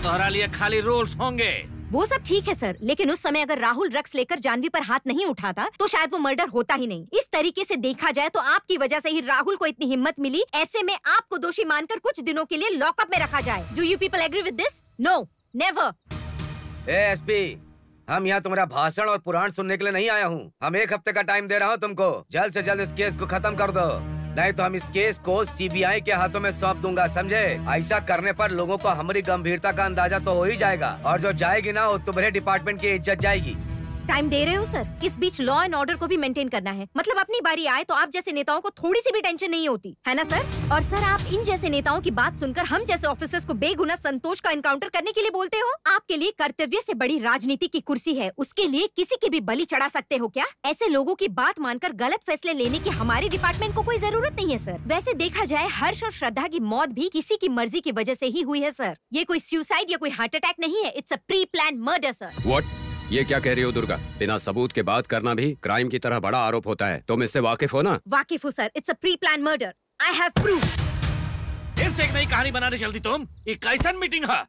तुम्हारे लिए खाली रूल्स होंगे। वो सब ठीक है सर, लेकिन उस समय अगर राहुल ड्रग्स लेकर जानवी पर हाथ नहीं उठाता तो शायद वो मर्डर होता ही नहीं। इस तरीके से देखा जाए तो आपकी वजह से ही राहुल को इतनी हिम्मत मिली। ऐसे में आपको दोषी मानकर कुछ दिनों के लिए लॉकअप में रखा जाए। Do you people agree with this? No, never. SP, हम यहाँ तुम्हारा भाषण और पुराण सुनने के लिए नहीं आया हूँ। हम 1 हफ्ते का टाइम दे रहा हूँ तुमको। जल्द से जल्द इस केस को खत्म कर दो, नहीं तो हम इस केस को सीबीआई के हाथों में सौंप दूंगा, समझे? ऐसा करने पर लोगों को हमारी गंभीरता का अंदाजा तो हो ही जाएगा, और जो जाएगी ना वो तुम्हारे डिपार्टमेंट की इज्जत जाएगी। टाइम दे रहे हो सर? इस बीच लॉ एंड ऑर्डर को भी मेंटेन करना है। मतलब अपनी बारी आए तो आप जैसे नेताओं को थोड़ी सी भी टेंशन नहीं होती है ना सर? और सर, आप इन जैसे नेताओं की बात सुनकर हम जैसे ऑफिसर्स को बेगुनाह संतोष का एनकाउंटर करने के लिए बोलते हो? आपके लिए कर्तव्य से बड़ी राजनीति की कुर्सी है, उसके लिए किसी की भी बलि चढ़ा सकते हो क्या? ऐसे लोगों की बात मानकर गलत फैसले लेने की हमारे डिपार्टमेंट को कोई जरूरत नहीं है सर। वैसे देखा जाए हर्ष और श्रद्धा की मौत भी किसी की मर्जी की वजह से ही हुई है सर। ये कोई सुसाइड या कोई हार्ट अटैक नहीं है, it's a pre plan murder sir. What? ये क्या कह रही हो दुर्गा? बिना सबूत के बात करना भी क्राइम की तरह बड़ा आरोप होता है। तुम इससे वाकिफ हो ना? वाकिफ हो sir, it's a pre plan murder. I have proof. फिर से एक नई कहानी बनाने चलती तुम? ये कैसन मीटिंग है?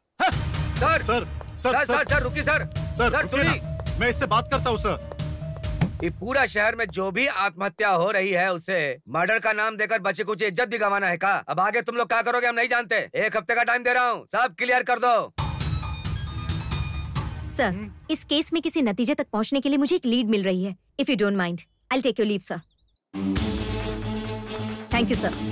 सर सर रुकिए सर। सर सुनिए, मैं इससे बात करता हूँ सर। ये पूरा शहर में जो भी आत्महत्या हो रही है उसे मर्डर का नाम देकर बच्चे कुछ इज्जत भी गंवाना है का? अब आगे तुम लोग क्या करोगे हम नहीं जानते। 1 हफ्ते का टाइम दे रहा हूँ, सब क्लियर कर दो। सर, इस केस में किसी नतीजे तक पहुंचने के लिए मुझे एक लीड मिल रही है। If you don't mind, I will take your leave sir. Thank you sir.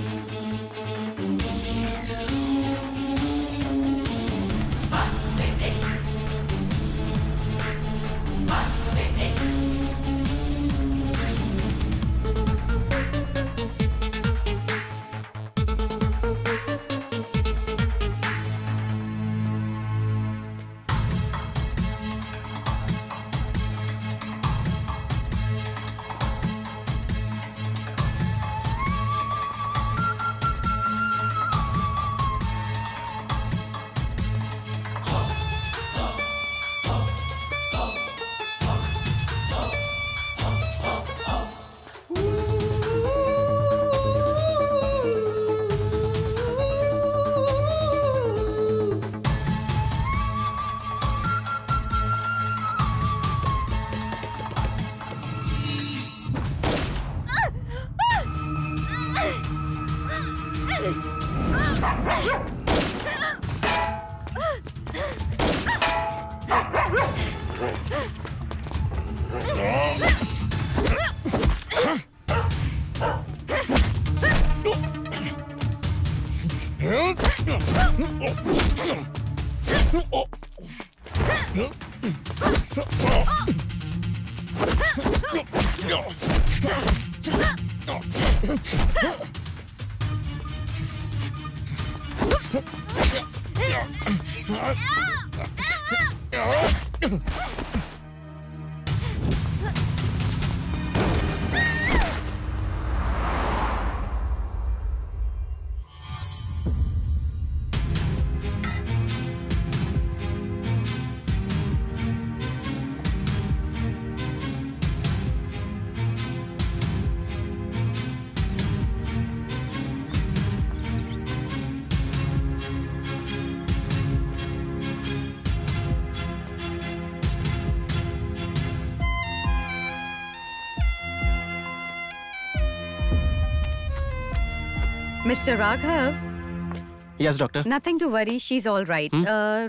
Mister Raghav, yes doctor. Nothing to worry, she is all right.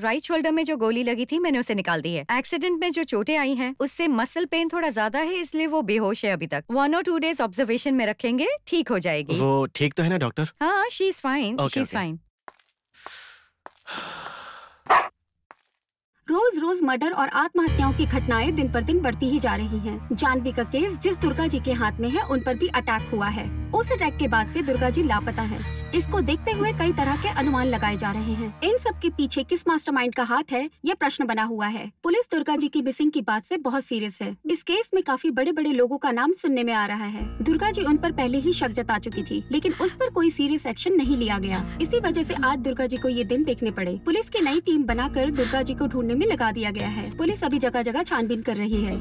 Right shoulder में जो गोली लगी थी मैंने उसे निकाल दी है। एक्सीडेंट में जो चोटें आई हैं उससे मसल पेन थोड़ा ज्यादा है, इसलिए वो बेहोश है अभी तक। 1 और 2 डेज ऑब्जर्वेशन में रखेंगे, ठीक हो जाएगी। वो ठीक तो है ना डॉक्टर? हाँ, she is fine, she is fine. रोज रोज मर्डर और आत्महत्याओं की घटनाएं दिन पर दिन बढ़ती ही जा रही हैं। जानवी का केस जिस दुर्गा जी के हाथ में है उन पर भी अटैक हुआ है। उस अटैक के बाद से दुर्गा जी लापता है। इसको देखते हुए कई तरह के अनुमान लगाए जा रहे हैं। इन सब के पीछे किस मास्टरमाइंड का हाथ है, ये प्रश्न बना हुआ है। पुलिस दुर्गा जी की मिसिंग की बात से बहुत सीरियस है। इस केस में काफी बड़े बड़े लोगों का नाम सुनने में आ रहा है। दुर्गा जी उन पर पहले ही शक जता चुकी थी, लेकिन उस पर कोई सीरियस एक्शन नहीं लिया गया। इसी वजह से आज दुर्गा जी को ये दिन देखने पड़े। पुलिस की नई टीम बनाकर दुर्गा जी को ढूंढने में लगा दिया गया है। पुलिस अभी जगह जगह छानबीन कर रही है।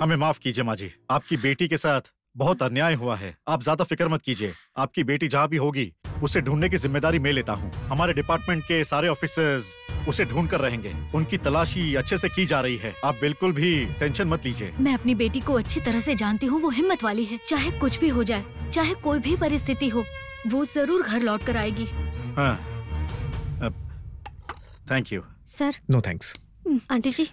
हमें माफ कीजिए माँ जी, आपकी बेटी के साथ बहुत अन्याय हुआ है। आप ज्यादा फिक्र मत कीजिए, आपकी बेटी जहाँ भी होगी उसे ढूंढने की जिम्मेदारी मैं लेता हूँ। हमारे डिपार्टमेंट के सारे ऑफिसर्स उसे ढूंढ कर रहेंगे। उनकी तलाशी अच्छे से की जा रही है, आप बिल्कुल भी टेंशन मत लीजिए। मैं अपनी बेटी को अच्छी तरह से जानती हूँ, वो हिम्मत वाली है। चाहे कुछ भी हो जाए, चाहे कोई भी परिस्थिति हो, वो जरूर घर लौट कर आएगी। हाँ, thank you sir. No thanks. Aunty ji.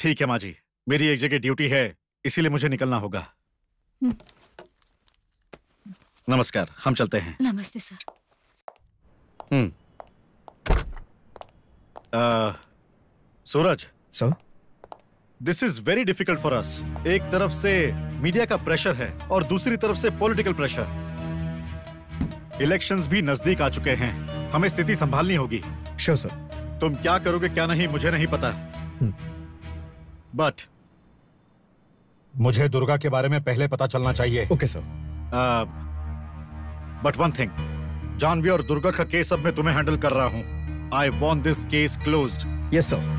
ठीक है माँ जी, मेरी एक जगह ड्यूटी है, इसीलिए मुझे निकलना होगा। नमस्कार, हम चलते हैं। नमस्ते sir. Suraj sir, this is very difficult for us. एक तरफ से मीडिया का प्रेशर है और दूसरी तरफ से पॉलिटिकल प्रेशर। इलेक्शंस भी नजदीक आ चुके हैं, हमें स्थिति संभालनी होगी। Sure sir. तुम क्या करोगे क्या नहीं मुझे नहीं पता, बट मुझे दुर्गा के बारे में पहले पता चलना चाहिए। Okay sir. But one thing, Janvi और दुर्गा का केस अब मैं तुम्हें हैंडल कर रहा हूं। I want this case closed. Yes sir.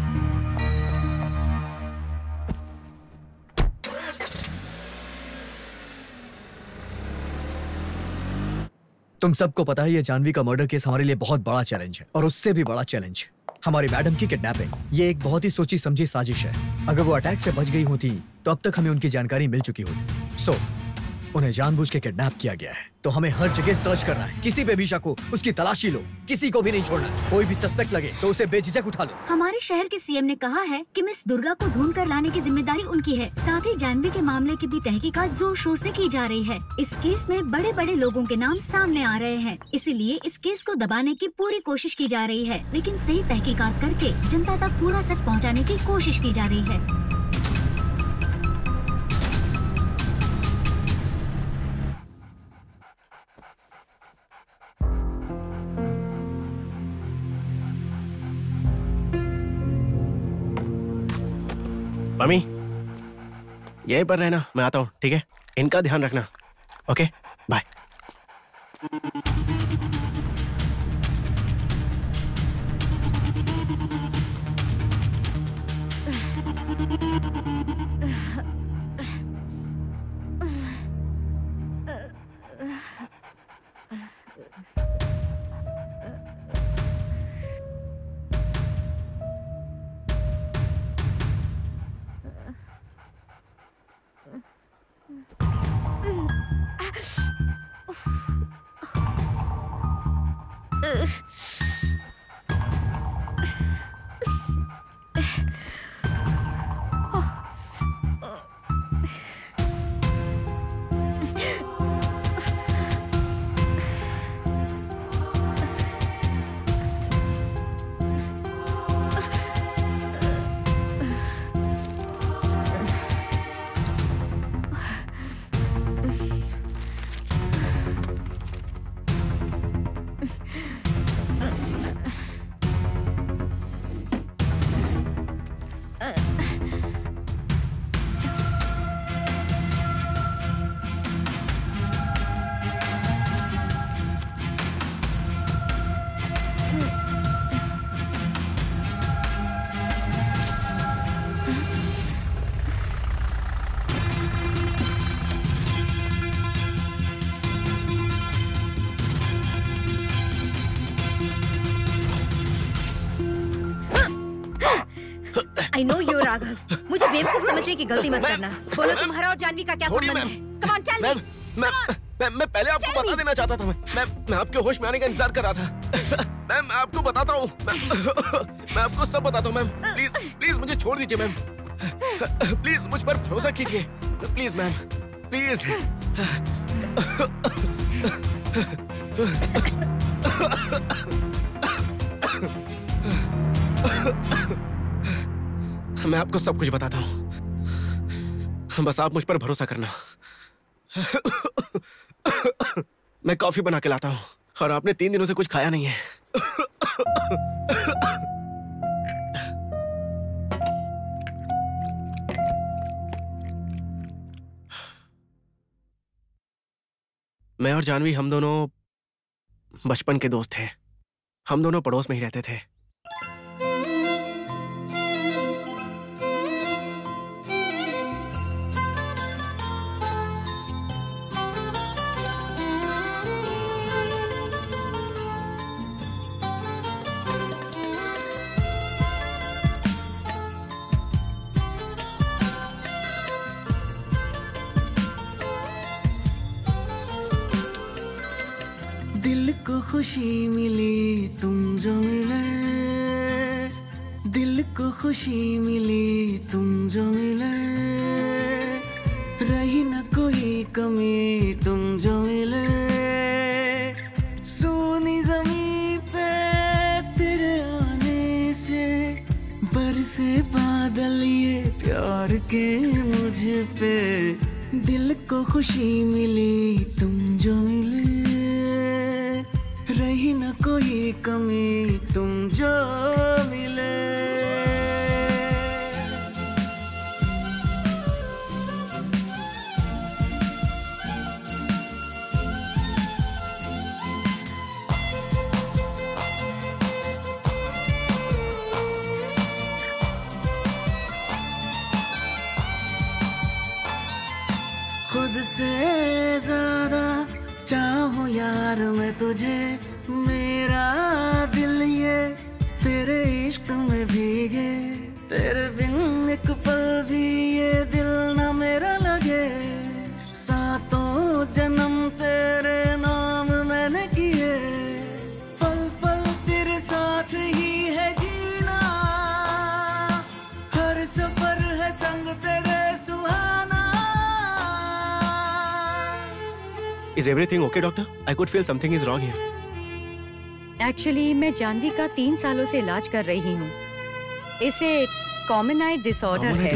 तुम सबको पता है ये जानवी का मर्डर केस हमारे लिए बहुत बड़ा चैलेंज है, और उससे भी बड़ा चैलेंज हमारी मैडम की किडनैपिंग। ये एक बहुत ही सोची समझी साजिश है। अगर वो अटैक से बच गई होती तो अब तक हमें उनकी जानकारी मिल चुकी होती। सो उन्हें जानबूझ के किडनैप किया गया है, तो हमें हर जगह सर्च करना है। किसी पे भी शक हो उसकी तलाशी लो, किसी को भी नहीं छोड़ना। कोई भी सस्पेक्ट लगे तो उसे बेझिझक उठा लो। हमारे शहर के सीएम ने कहा है कि मिस दुर्गा को ढूंढ कर लाने की जिम्मेदारी उनकी है। साथ ही जानवी के मामले की भी तहकीकात जोर शोर से की जा रही है। इस केस में बड़े बड़े लोगों के नाम सामने आ रहे हैं, इसीलिए इस केस को दबाने की पूरी कोशिश की जा रही है। लेकिन सही तहकीकात करके जनता तक पूरा सच पहुँचाने की कोशिश की जा रही है। मम्मी, यहीं पर रहना, मैं आता हूँ, ठीक है? इनका ध्यान रखना। Okay, bye. I know you're Raghav, मुझे बेवकूफ समझने की गलती मत करना। बोलो तुम्हारा और जानवी का क्या संबंध है? Come on tell me. मैं पहले आपको बता देना चाहता था। मैं आपके होश में आने का इंतजार कर रहा था। मैम मैं आपको बताता हूँ। मैं आपको सब बताता हूँ मैम। प्लीज प्लीज मुझे छोड़ दीजिए मैम। प्लीज मुझ पर भरोसा कीजिए प्लीज मैम, प्लीज। मैं आपको सब कुछ बताता हूँ, बस आप मुझ पर भरोसा करना। मैं कॉफी बना के लाता हूँ और आपने 3 दिनों से कुछ खाया नहीं है। मैं और जानवी हम दोनों बचपन के दोस्त थे। हम दोनों पड़ोस में ही रहते थे। दिल को खुशी मिली तुम जो मिले, दिल को खुशी मिली तुम जो मिले, रही न कोई कमी तुम जो मिले, सोनी ज़मीं पे तेरे आने से बरसे बादल ये प्यार के मुझ पे, दिल को खुशी मिली तुम जो मिले, रही न कोई कमी तुम जो मिले। खुद से ज्यादा चाहूं यार मैं तुझे, मेरा दिल ये तेरे इश्क में भीगे, तेरे बिन एक पल भी ये दिल ना मेरा लगे, सातों जन्म तेरे नाम मैंने किए, पल पल तेरे साथ ही है जीना, हर सफर है संग तेरे सुहाना। Is everything okay, doctor? I could feel something is wrong here. Actually मैं जानवी का 3 सालों से इलाज कर रही हूँ। इसे कॉमन आई डिसऑर्डर है।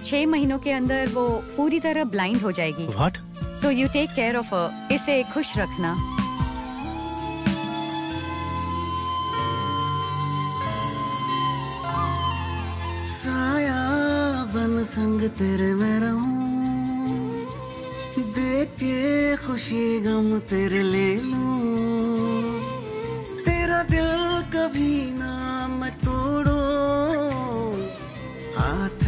6 महीनों के अंदर वो पूरी तरह ब्लाइंड हो जाएगी। What? So you take care of her. इसे खुश रखना। साया बन संग तेरे मैं रहूं, देख के खुशी गम तेरे ले लूं, तेरा दिल कभी ना मैं तोड़ूं, हाथ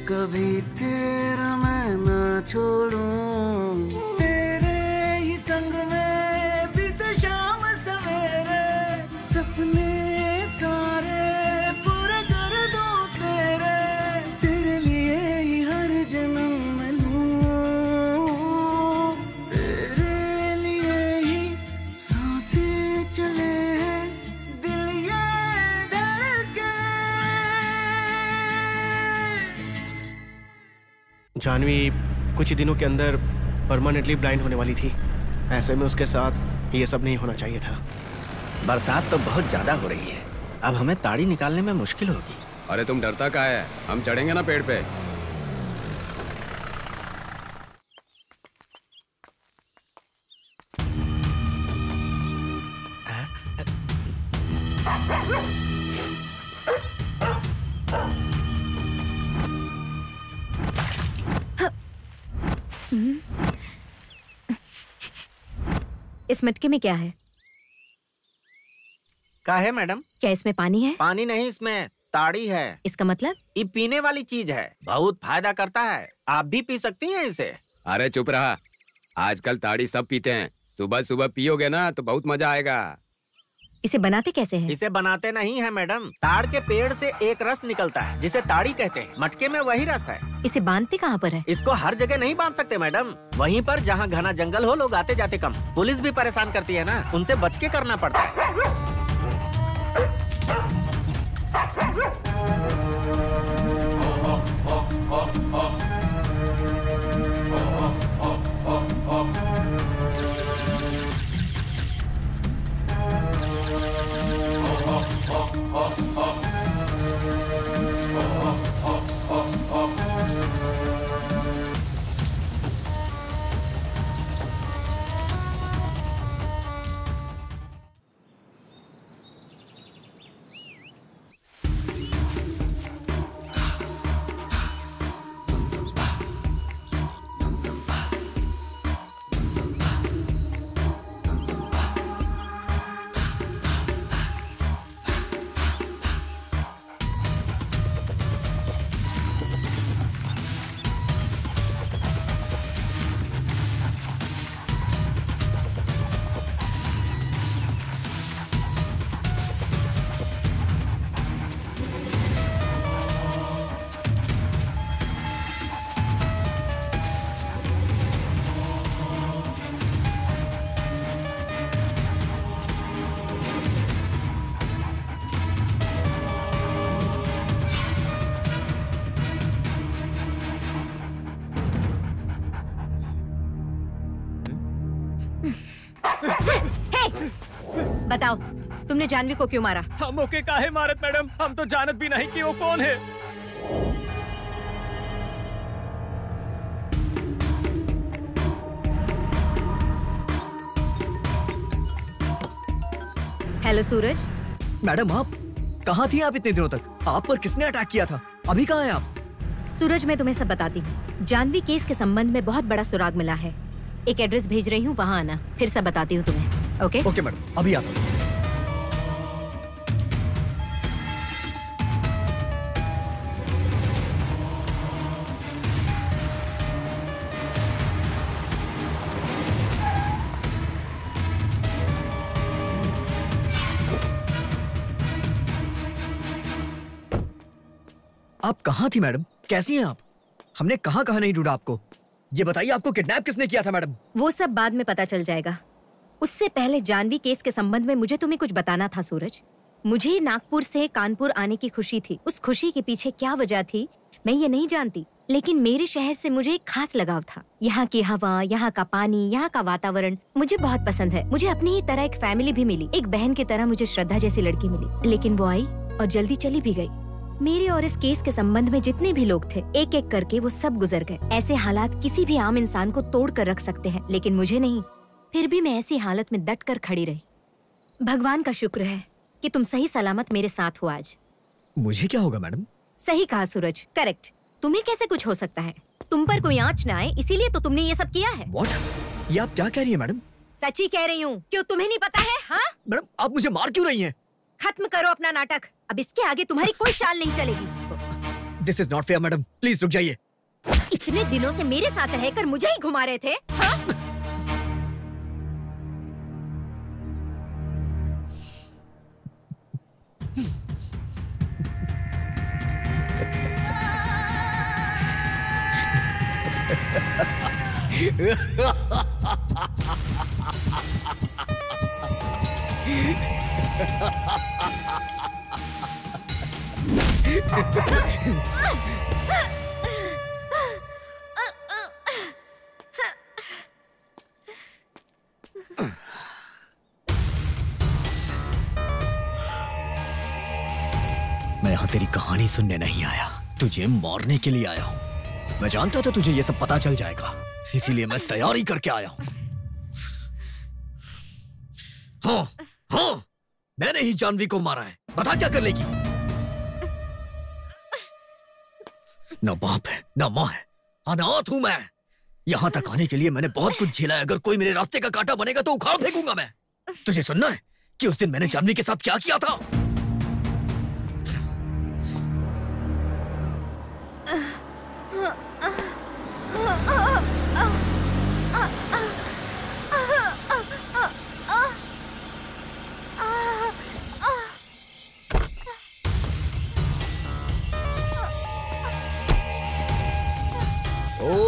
कभी तेरा मैं ना छोड़ूं, तेरे ही संग में बीते शाम सवेरे, सपने सारे पूरे कर दूं तेरे, तेरे लिए ही हर जन्म मैं लूं, तेरे लिए ही सांसें चले, दिल ये धड़के। जानवी कुछ ही दिनों के अंदर परमानेंटली ब्लाइंड होने वाली थी। ऐसे में उसके साथ ये सब नहीं होना चाहिए था। बरसात तो बहुत ज्यादा हो रही है, अब हमें ताड़ी निकालने में मुश्किल होगी। अरे तुम डरता क्या है, हम चढ़ेंगे ना पेड़ पे। इस मटके में क्या है? क्या है मैडम? क्या इसमें पानी है? पानी नहीं, इसमें ताड़ी है। इसका मतलब? ये पीने वाली चीज है, बहुत फायदा करता है, आप भी पी सकती हैं इसे। अरे चुप रहा, आजकल ताड़ी सब पीते हैं, सुबह सुबह पियोगे ना तो बहुत मजा आएगा। इसे बनाते कैसे हैं? इसे बनाते नहीं है मैडम, ताड़ के पेड़ से एक रस निकलता है जिसे ताड़ी कहते हैं। मटके में वही रस है। इसे बांधते कहाँ पर है? इसको हर जगह नहीं बांध सकते मैडम, वहीं पर जहाँ घना जंगल हो, लोग आते जाते कम। पुलिस भी परेशान करती है ना, उनसे बच के करना पड़ता है। बताओ, तुमने जानवी को क्यों मारा? हम ओके काहे मारत मैडम, हम तो जानत भी नहीं कि वो कौन है। हेलो सूरज। मैडम आप कहाँ थी आप इतने दिनों तक? आप पर किसने अटैक किया था? अभी कहाँ हैं आप? सूरज मैं तुम्हें सब बताती हूँ। जानवी केस के संबंध में बहुत बड़ा सुराग मिला है। एक एड्रेस भेज रही हूँ, वहाँ आना, फिर सब बताती हूँ तुम्हें। ओके? ओके मैडम, अभी आता हूँ। आप कहाँ थी मैडम? कैसी हैं आप? हमने कहाँ कहाँ नहीं ढूंढा आपको। ये बताइए आपको किडनैप किसने किया था मैडम? वो सब बाद में पता चल जाएगा। उससे पहले जानवी केस के संबंध में मुझे तुम्हें कुछ बताना था सूरज। मुझे नागपुर से कानपुर आने की खुशी थी। उस खुशी के पीछे क्या वजह थी मैं ये नहीं जानती, लेकिन मेरे शहर से मुझे एक खास लगाव था। यहाँ की हवा, यहाँ का पानी, यहाँ का वातावरण मुझे बहुत पसंद है। मुझे अपनी ही तरह एक फैमिली भी मिली। एक बहन की तरह मुझे श्रद्धा जैसी लड़की मिली, लेकिन वो आई और जल्दी चली भी गई। मेरे और इस केस के संबंध में जितने भी लोग थे, एक एक करके वो सब गुजर गए। ऐसे हालात किसी भी आम इंसान को तोड़ कर रख सकते हैं, लेकिन मुझे नहीं। फिर भी मैं ऐसी हालत में डट कर खड़ी रही। भगवान का शुक्र है कि तुम सही सलामत मेरे साथ हो आज। मुझे क्या होगा मैडम? सही कहा सूरज, करेक्ट। तुम्हें कैसे कुछ हो सकता है? तुम पर कोई आंच ना आए, इसीलिए तो तुमने ये सब किया है। What? ये आप क्या कह रही है मैडम? सच्ची कह रही हूँ। क्यों तुम्हें नहीं पता है? हाँ मैडम, आप मुझे मार क्यों रही हैं? खत्म करो अपना नाटक। अब इसके आगे तुम्हारी कोई चाल नहीं चलेगी। This is not fair madam, please रुक जाइए। इतने दिनों से मेरे साथ रहकर मुझे ही घुमा रहे थे, हाँ? मैं यहाँ तेरी कहानी सुनने नहीं आया, तुझे मारने के लिए आया हूँ। मैं जानता था तुझे ये सब पता चल जाएगा, इसीलिए मैं तैयारी करके आया हूँ। हाँ, हाँ, मैंने ही जानवी को मारा है। बता क्या कर लेगी? न बाप है, न माँ है, अनाथ हूं मैं। यहाँ तक आने के लिए मैंने बहुत कुछ झेला है। अगर कोई मेरे रास्ते का कांटा बनेगा तो उखाड़ फेंकूंगा मैं। तुझे सुनना है कि उस दिन मैंने जानवी के साथ क्या किया था?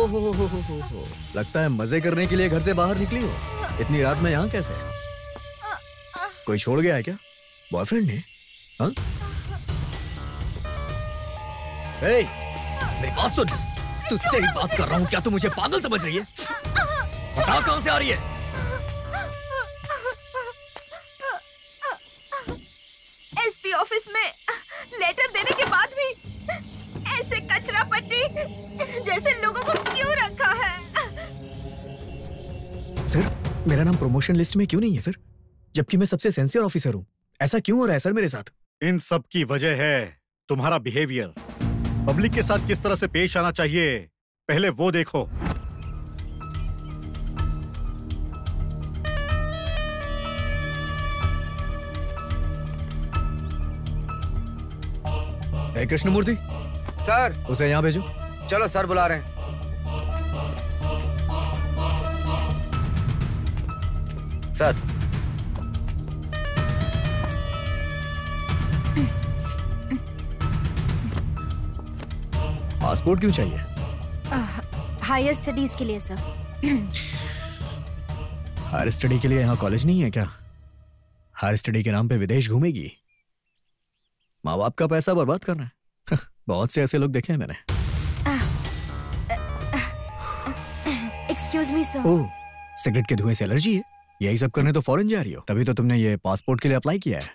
हो। लगता है मजे करने के लिए घर से बाहर निकली हो। इतनी रात में यहाँ कैसे? कोई छोड़ गया है क्या? बॉयफ्रेंड ने? हाँ? ए, मेरी बात सुन। तुझसे ही बात कर रहा हूँ, क्या तू मुझे पागल समझ रही है? बता कहाँ से आ रही है? एसपी ऑफिस में लेटर देने के बाद भी ऐसे कचरा पट्टी जैसे लोगों को क्यों रखा है? सर, मेरा नाम प्रमोशन लिस्ट में क्यों नहीं है सर? जबकि मैं सबसे सिंसियर ऑफिसर हूँ। ऐसा क्यों हो रहा है सर मेरे साथ? इन सब की वजह है तुम्हारा बिहेवियर। पब्लिक के साथ किस तरह से पेश आना चाहिए, पहले वो देखो। कृष्णमूर्ति सर, उसे यहाँ भेजो। चलो सर बुला रहे हैं। सर, पासपोर्ट क्यों चाहिए? हायर स्टडीज के लिए सर। हायर स्टडी के लिए यहाँ कॉलेज नहीं है क्या? हायर स्टडी के नाम पे विदेश घूमेगी? माँ बाप का पैसा बर्बाद करना है। बहुत से ऐसे लोग देखे हैं मैंने। Excuse me sir. Oh, cigarette के धुएं से एलर्जी है? यही सब करने तो फॉरेन जा रही हो, तभी तो तुमने ये पासपोर्ट के लिए अप्लाई किया है।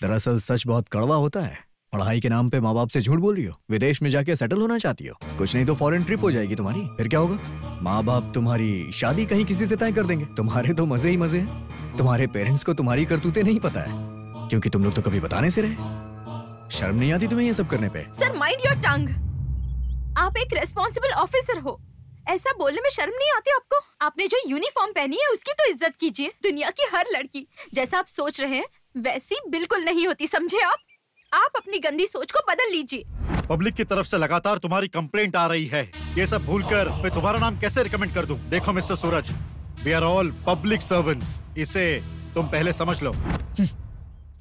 दरअसल सच बहुत कड़वा होता है। पढ़ाई के नाम पे माँ बाप से झूठ बोल रही हो, विदेश में जाके सेटल होना चाहती हो। कुछ नहीं तो फॉरेन ट्रिप हो जाएगी तुम्हारी, फिर क्या होगा? माँ बाप तुम्हारी शादी कहीं किसी से तय कर देंगे। तुम्हारे तो मजे ही मजे हैं। तुम्हारे पेरेंट्स को तुम्हारी करतूतें नहीं पता है, क्योंकि तुम लोग तो कभी बताने से रहे। शर्म नहीं आती तुम्हें ये सब करने पे? Sir mind your tongue. आप एक रेस्पॉन्सिबल ऑफिसर हो, ऐसा बोलने में शर्म नहीं आती आपको? आपने जो यूनिफॉर्म पहनी है उसकी तो इज्जत कीजिए। दुनिया की हर लड़की जैसा आप सोच रहे हैं वैसी बिल्कुल नहीं होती, समझे आप अपनी गंदी सोच को बदल लीजिए। पब्लिक की तरफ से लगातार तुम्हारी कंप्लेंट आ रही है। ये सब भूलकर मैं तुम्हारा नाम कैसे रिकमेंड कर दूं? देखो mister Suraj, we are all public servants, इसे तुम पहले समझ लो।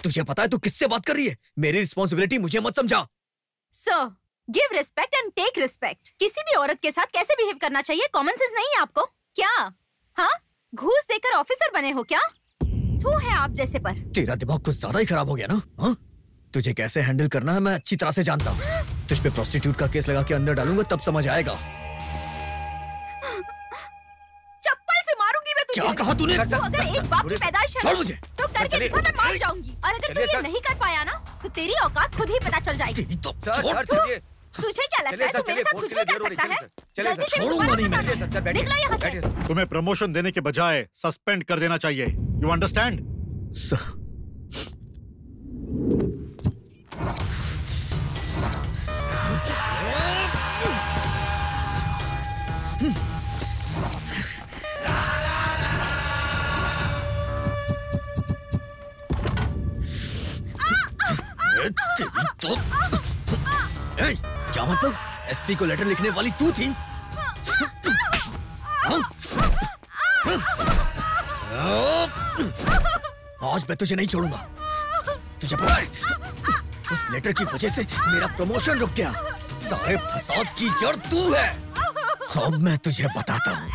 तुझे पता है तू किससे बात कर रही है? मेरी रिस्पॉन्सिबिलिटी मुझे मत समझा। Sir, give respect and take respect. किसी भी औरत के साथ कैसे बिहेव करना चाहिए कॉमन सेंस नहीं है आपको क्या? हाँ, घूस देकर ऑफिसर बने हो क्या? थू है आप जैसे पर। तेरा दिमाग कुछ ज्यादा ही खराब हो गया ना? हाँ? तुझे कैसे हैंडल करना है मैं अच्छी तरह से जानता हूँ। तुझ पे प्रोस्टिट्यूट का केस लगा के अंदर डालूंगा तब समझ आएगा। चप्पल से मारूंगी मैं तुझे। क्या कहा तूने? तो अगर एक बाप की पैदाइश है छोड़ मुझे। तो करके दिखा, मैं मार जाऊंगी। और अगर तू ये नहीं कर पाया ना तो तेरी औकात खुद ही पता चल जाएगी। तुझे क्या लगता है तू मेरे साथ कुछ भी कर सकता है? गलती से भी छोड़ूंगा नहीं मैं। निकलो यहाँ से। तुम्हें प्रमोशन देने के बजाय सस्पेंड कर देना चाहिए। You understand? तो क्या मतलब? एसपी को लेटर लिखने वाली तू थी? आज मैं तुझे नहीं छोड़ूंगा। तुझे पता है उस लेटर की वजह से मेरा प्रमोशन रुक गया। सारे फसाद की जड़ तू है। अब मैं तुझे बताता हूँ,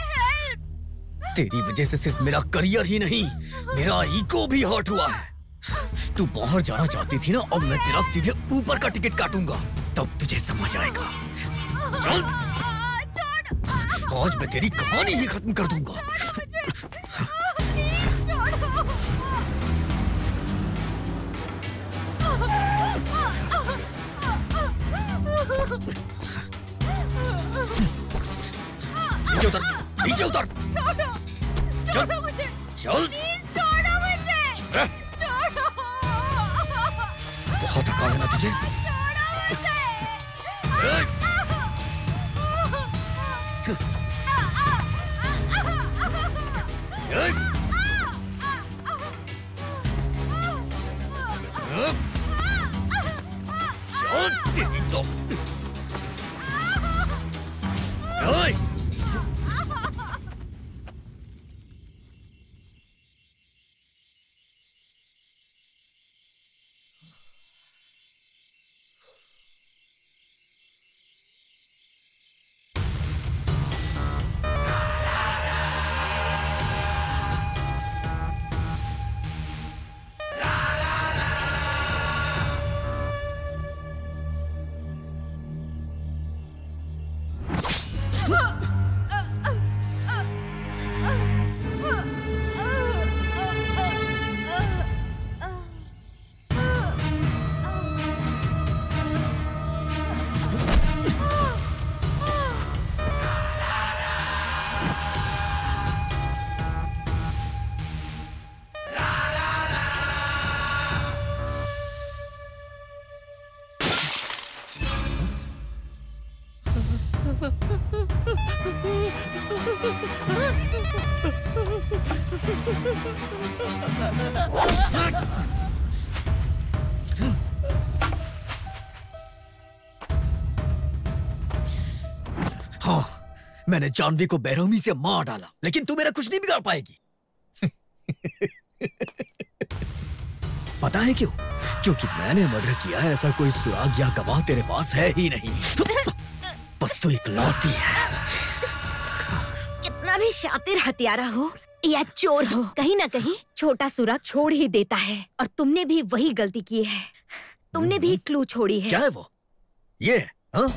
तेरी वजह से सिर्फ मेरा करियर ही नहीं मेरा ईगो भी हर्ट हुआ है। तू बाहर जाना चाहती थी ना, अब मैं तेरा सीधे ऊपर का टिकट काटूंगा, तब तुझे समझ आएगा। चल, आज मैं तेरी कहानी ही खत्म कर दूंगा। नीचे उतर, नीचे उतर। चल, चल। बहुत थका है ना तुझे? हाँ, मैंने जानवी को बेरहमी से मार डाला, लेकिन तू मेरा कुछ नहीं बिगाड़ पाएगी। पता है क्यों? क्योंकि मैंने मर्डर किया है, ऐसा कोई सुराग या गवाह तेरे पास है ही नहीं। बस तू इकलौती है। कितना भी शातिर हत्यारा हो या चोर हो, कहीं ना कहीं छोटा सुराग छोड़ ही देता है। और तुमने भी वही गलती की है। तुमने भी क्लू छोड़ी है। क्या है वो? ये हाँ?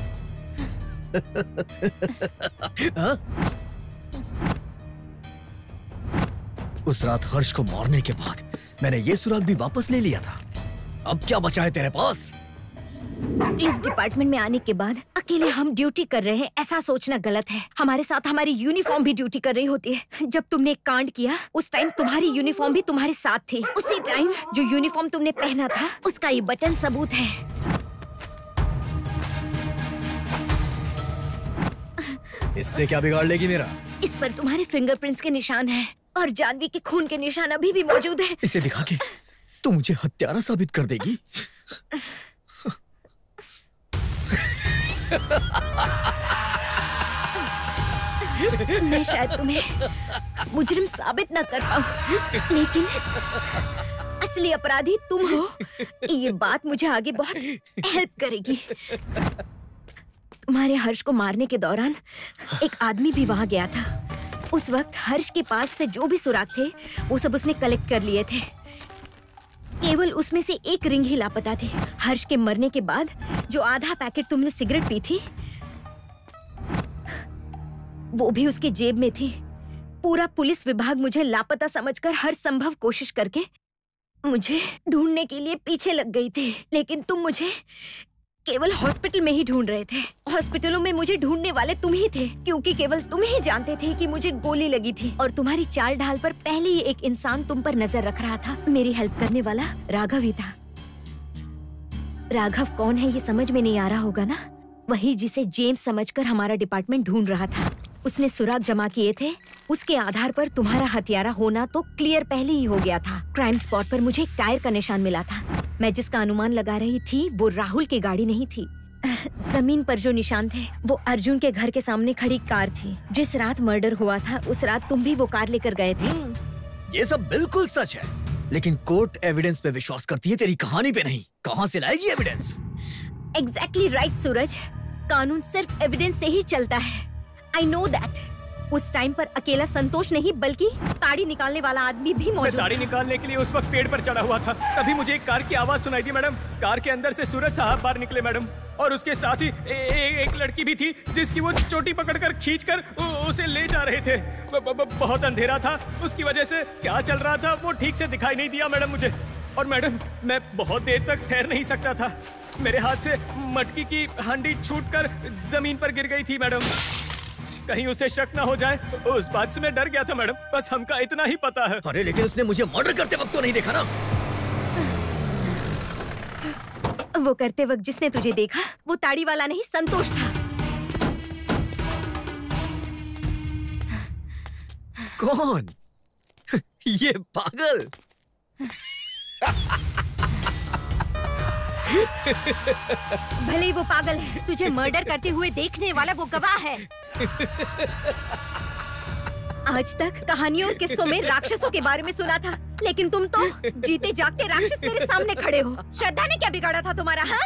हाँ? उस रात हर्ष को मारने के बाद मैंने ये सुराग भी वापस ले लिया था। अब क्या बचा है तेरे पास? इस डिपार्टमेंट में आने के बाद अकेले हम ड्यूटी कर रहे हैं, ऐसा सोचना गलत है। हमारे साथ हमारी यूनिफॉर्म भी ड्यूटी कर रही होती है। जब तुमने एक कांड किया, उस टाइम तुम्हारी यूनिफॉर्म भी तुम्हारे साथ थी। उसी टाइम जो यूनिफॉर्म तुमने पहना था, उसका ये बटन सबूत है। इससे क्या बिगाड़ लेगी मेरा? इस पर तुम्हारे फिंगरप्रिंट्स के निशान हैं और जानवी के खून के निशान अभी भी मौजूद हैं। इसे दिखा के तू मुझे हत्यारा साबित कर देगी? मैं शायद तुम्हें मुजरिम साबित न कर पाऊं, लेकिन असली अपराधी तुम हो। ये बात मुझे आगे बहुत हेल्प करेगी। तुम्हारे हर्ष को मारने के दौरान एक आदमी भी वहां गया था। उस वक्त हर्ष के पास से जो भी सुराग थे, वो सब उसने कलेक्ट कर लिए थे। केवल उसमें से एक रिंग ही लापता थी। हर्ष के मरने के बाद जो आधा पैकेट तुमने सिगरेट पी थी, वो भी उसके जेब में थी। पूरा पुलिस विभाग मुझे लापता समझकर हर संभव कोशिश करके मुझे ढूंढने के लिए पीछे लग गई थी, लेकिन तुम मुझे केवल हॉस्पिटल में ही ढूंढ रहे थे। हॉस्पिटलों में मुझे ढूंढने वाले तुम ही थे, क्योंकि केवल तुम ही जानते थे कि मुझे गोली लगी थी। और तुम्हारी चाल ढाल पर पहले ही एक इंसान तुम पर नजर रख रहा था। मेरी हेल्प करने वाला राघव ही था। राघव कौन है ये समझ में नहीं आ रहा होगा ना? वही जिसे जेम्स समझकर हमारा डिपार्टमेंट ढूंढ रहा था। उसने सुराग जमा किए थे। उसके आधार पर तुम्हारा हत्यारा होना तो क्लियर पहले ही हो गया था। क्राइम स्पॉट पर मुझे एक टायर का निशान मिला था। मैं जिसका अनुमान लगा रही थी वो राहुल की गाड़ी नहीं थी। जमीन पर जो निशान थे वो अर्जुन के घर के सामने खड़ी कार थी। जिस रात मर्डर हुआ था, उस रात तुम भी वो कार लेकर गए थे। ये सब बिल्कुल सच है, लेकिन कोर्ट एविडेंस पे विश्वास करती है, तेरी कहानी पे नहीं। कहाँ से लाएगी एविडेंस? एग्जैक्टली राइट सूरज। कानून सिर्फ एविडेंस से ही चलता है। I know that. उस टाइम पर अकेला संतोष नहीं, बल्कि ताड़ी निकालने वाला आदमी भी मौजूद था। ताड़ी निकालने के लिए उस वक्त पेड़ पर चढ़ा हुआ था। तभी मुझे एक कार की आवाज सुनाई दी मैडम। कार के अंदर से सूरज साहब बाहर निकले मैडम, और उसके साथ ही एक लड़की भी थी जिसकी वो चोटी पकड़कर खींचकर उसे ले जा रहे थे। बहुत अंधेरा था, उसकी वजह से क्या चल रहा था वो ठीक से दिखाई नहीं दिया मैडम मुझे। और मैडम, मैं बहुत देर तक ठहर नहीं सकता था। मेरे हाथ से मटकी की हांडी छूटकर जमीन पर गिर गई थी मैडम। कहीं उसे शक ना हो जाए, उस बात से मैं डर गया था मैडम। बस हमका इतना ही पता है। अरे लेकिन उसने मुझे मर्डर करते वक्त तो नहीं देखा ना? वो करते वक्त जिसने तुझे देखा वो ताड़ी वाला नहीं, संतोष था। कौन? ये पागल। भले ही वो पागल है, तुझे मर्डर करते हुए देखने वाला वो गवाह है। आज तक कहानियों और किस्सों में राक्षसों के बारे में सुना था, लेकिन तुम तो जीते जागते राक्षस मेरे सामने खड़े हो। श्रद्धा ने क्या बिगाड़ा था तुम्हारा? हाँ?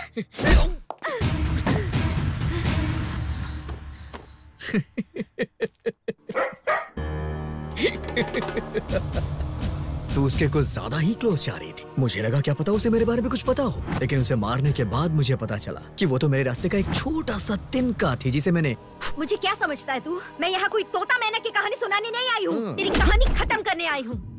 तू उसके कुछ ज्यादा ही क्लोज जा रही थी। मुझे लगा क्या पता उसे मेरे बारे में कुछ पता हो, लेकिन उसे मारने के बाद मुझे पता चला कि वो तो मेरे रास्ते का एक छोटा सा तिनका थी जिसे मैंने। मुझे क्या समझता है तू? मैं यहाँ कोई तोता मैना की कहानी सुनाने नहीं आई हूँ। तेरी कहानी खत्म करने आई हूँ।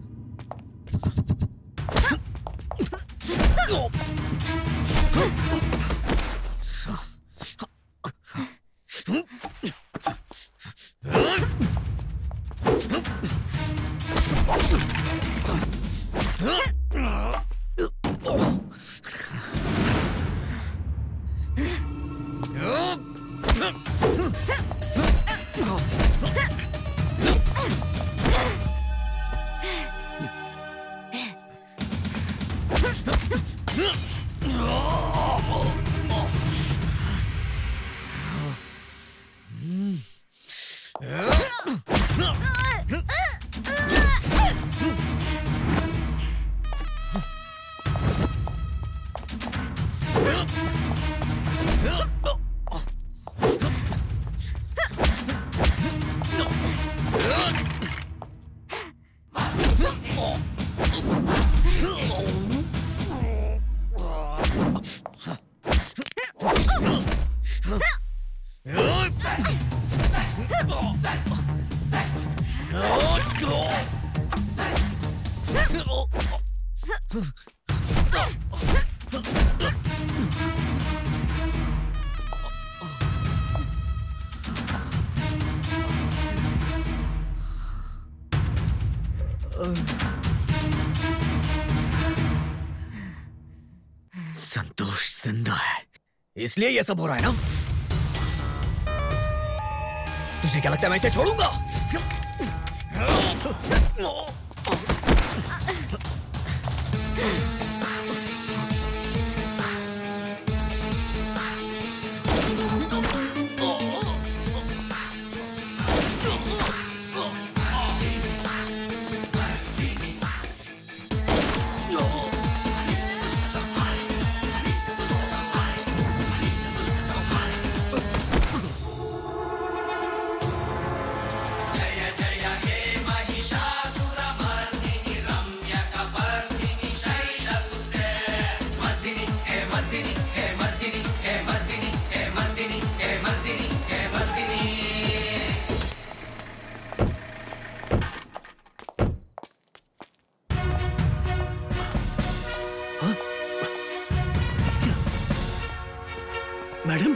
संतोष जिंदा है, इसलिए ये सब हो रहा है ना? तुझे क्या लगता है मैं इसे छोड़ूंगा? मैडम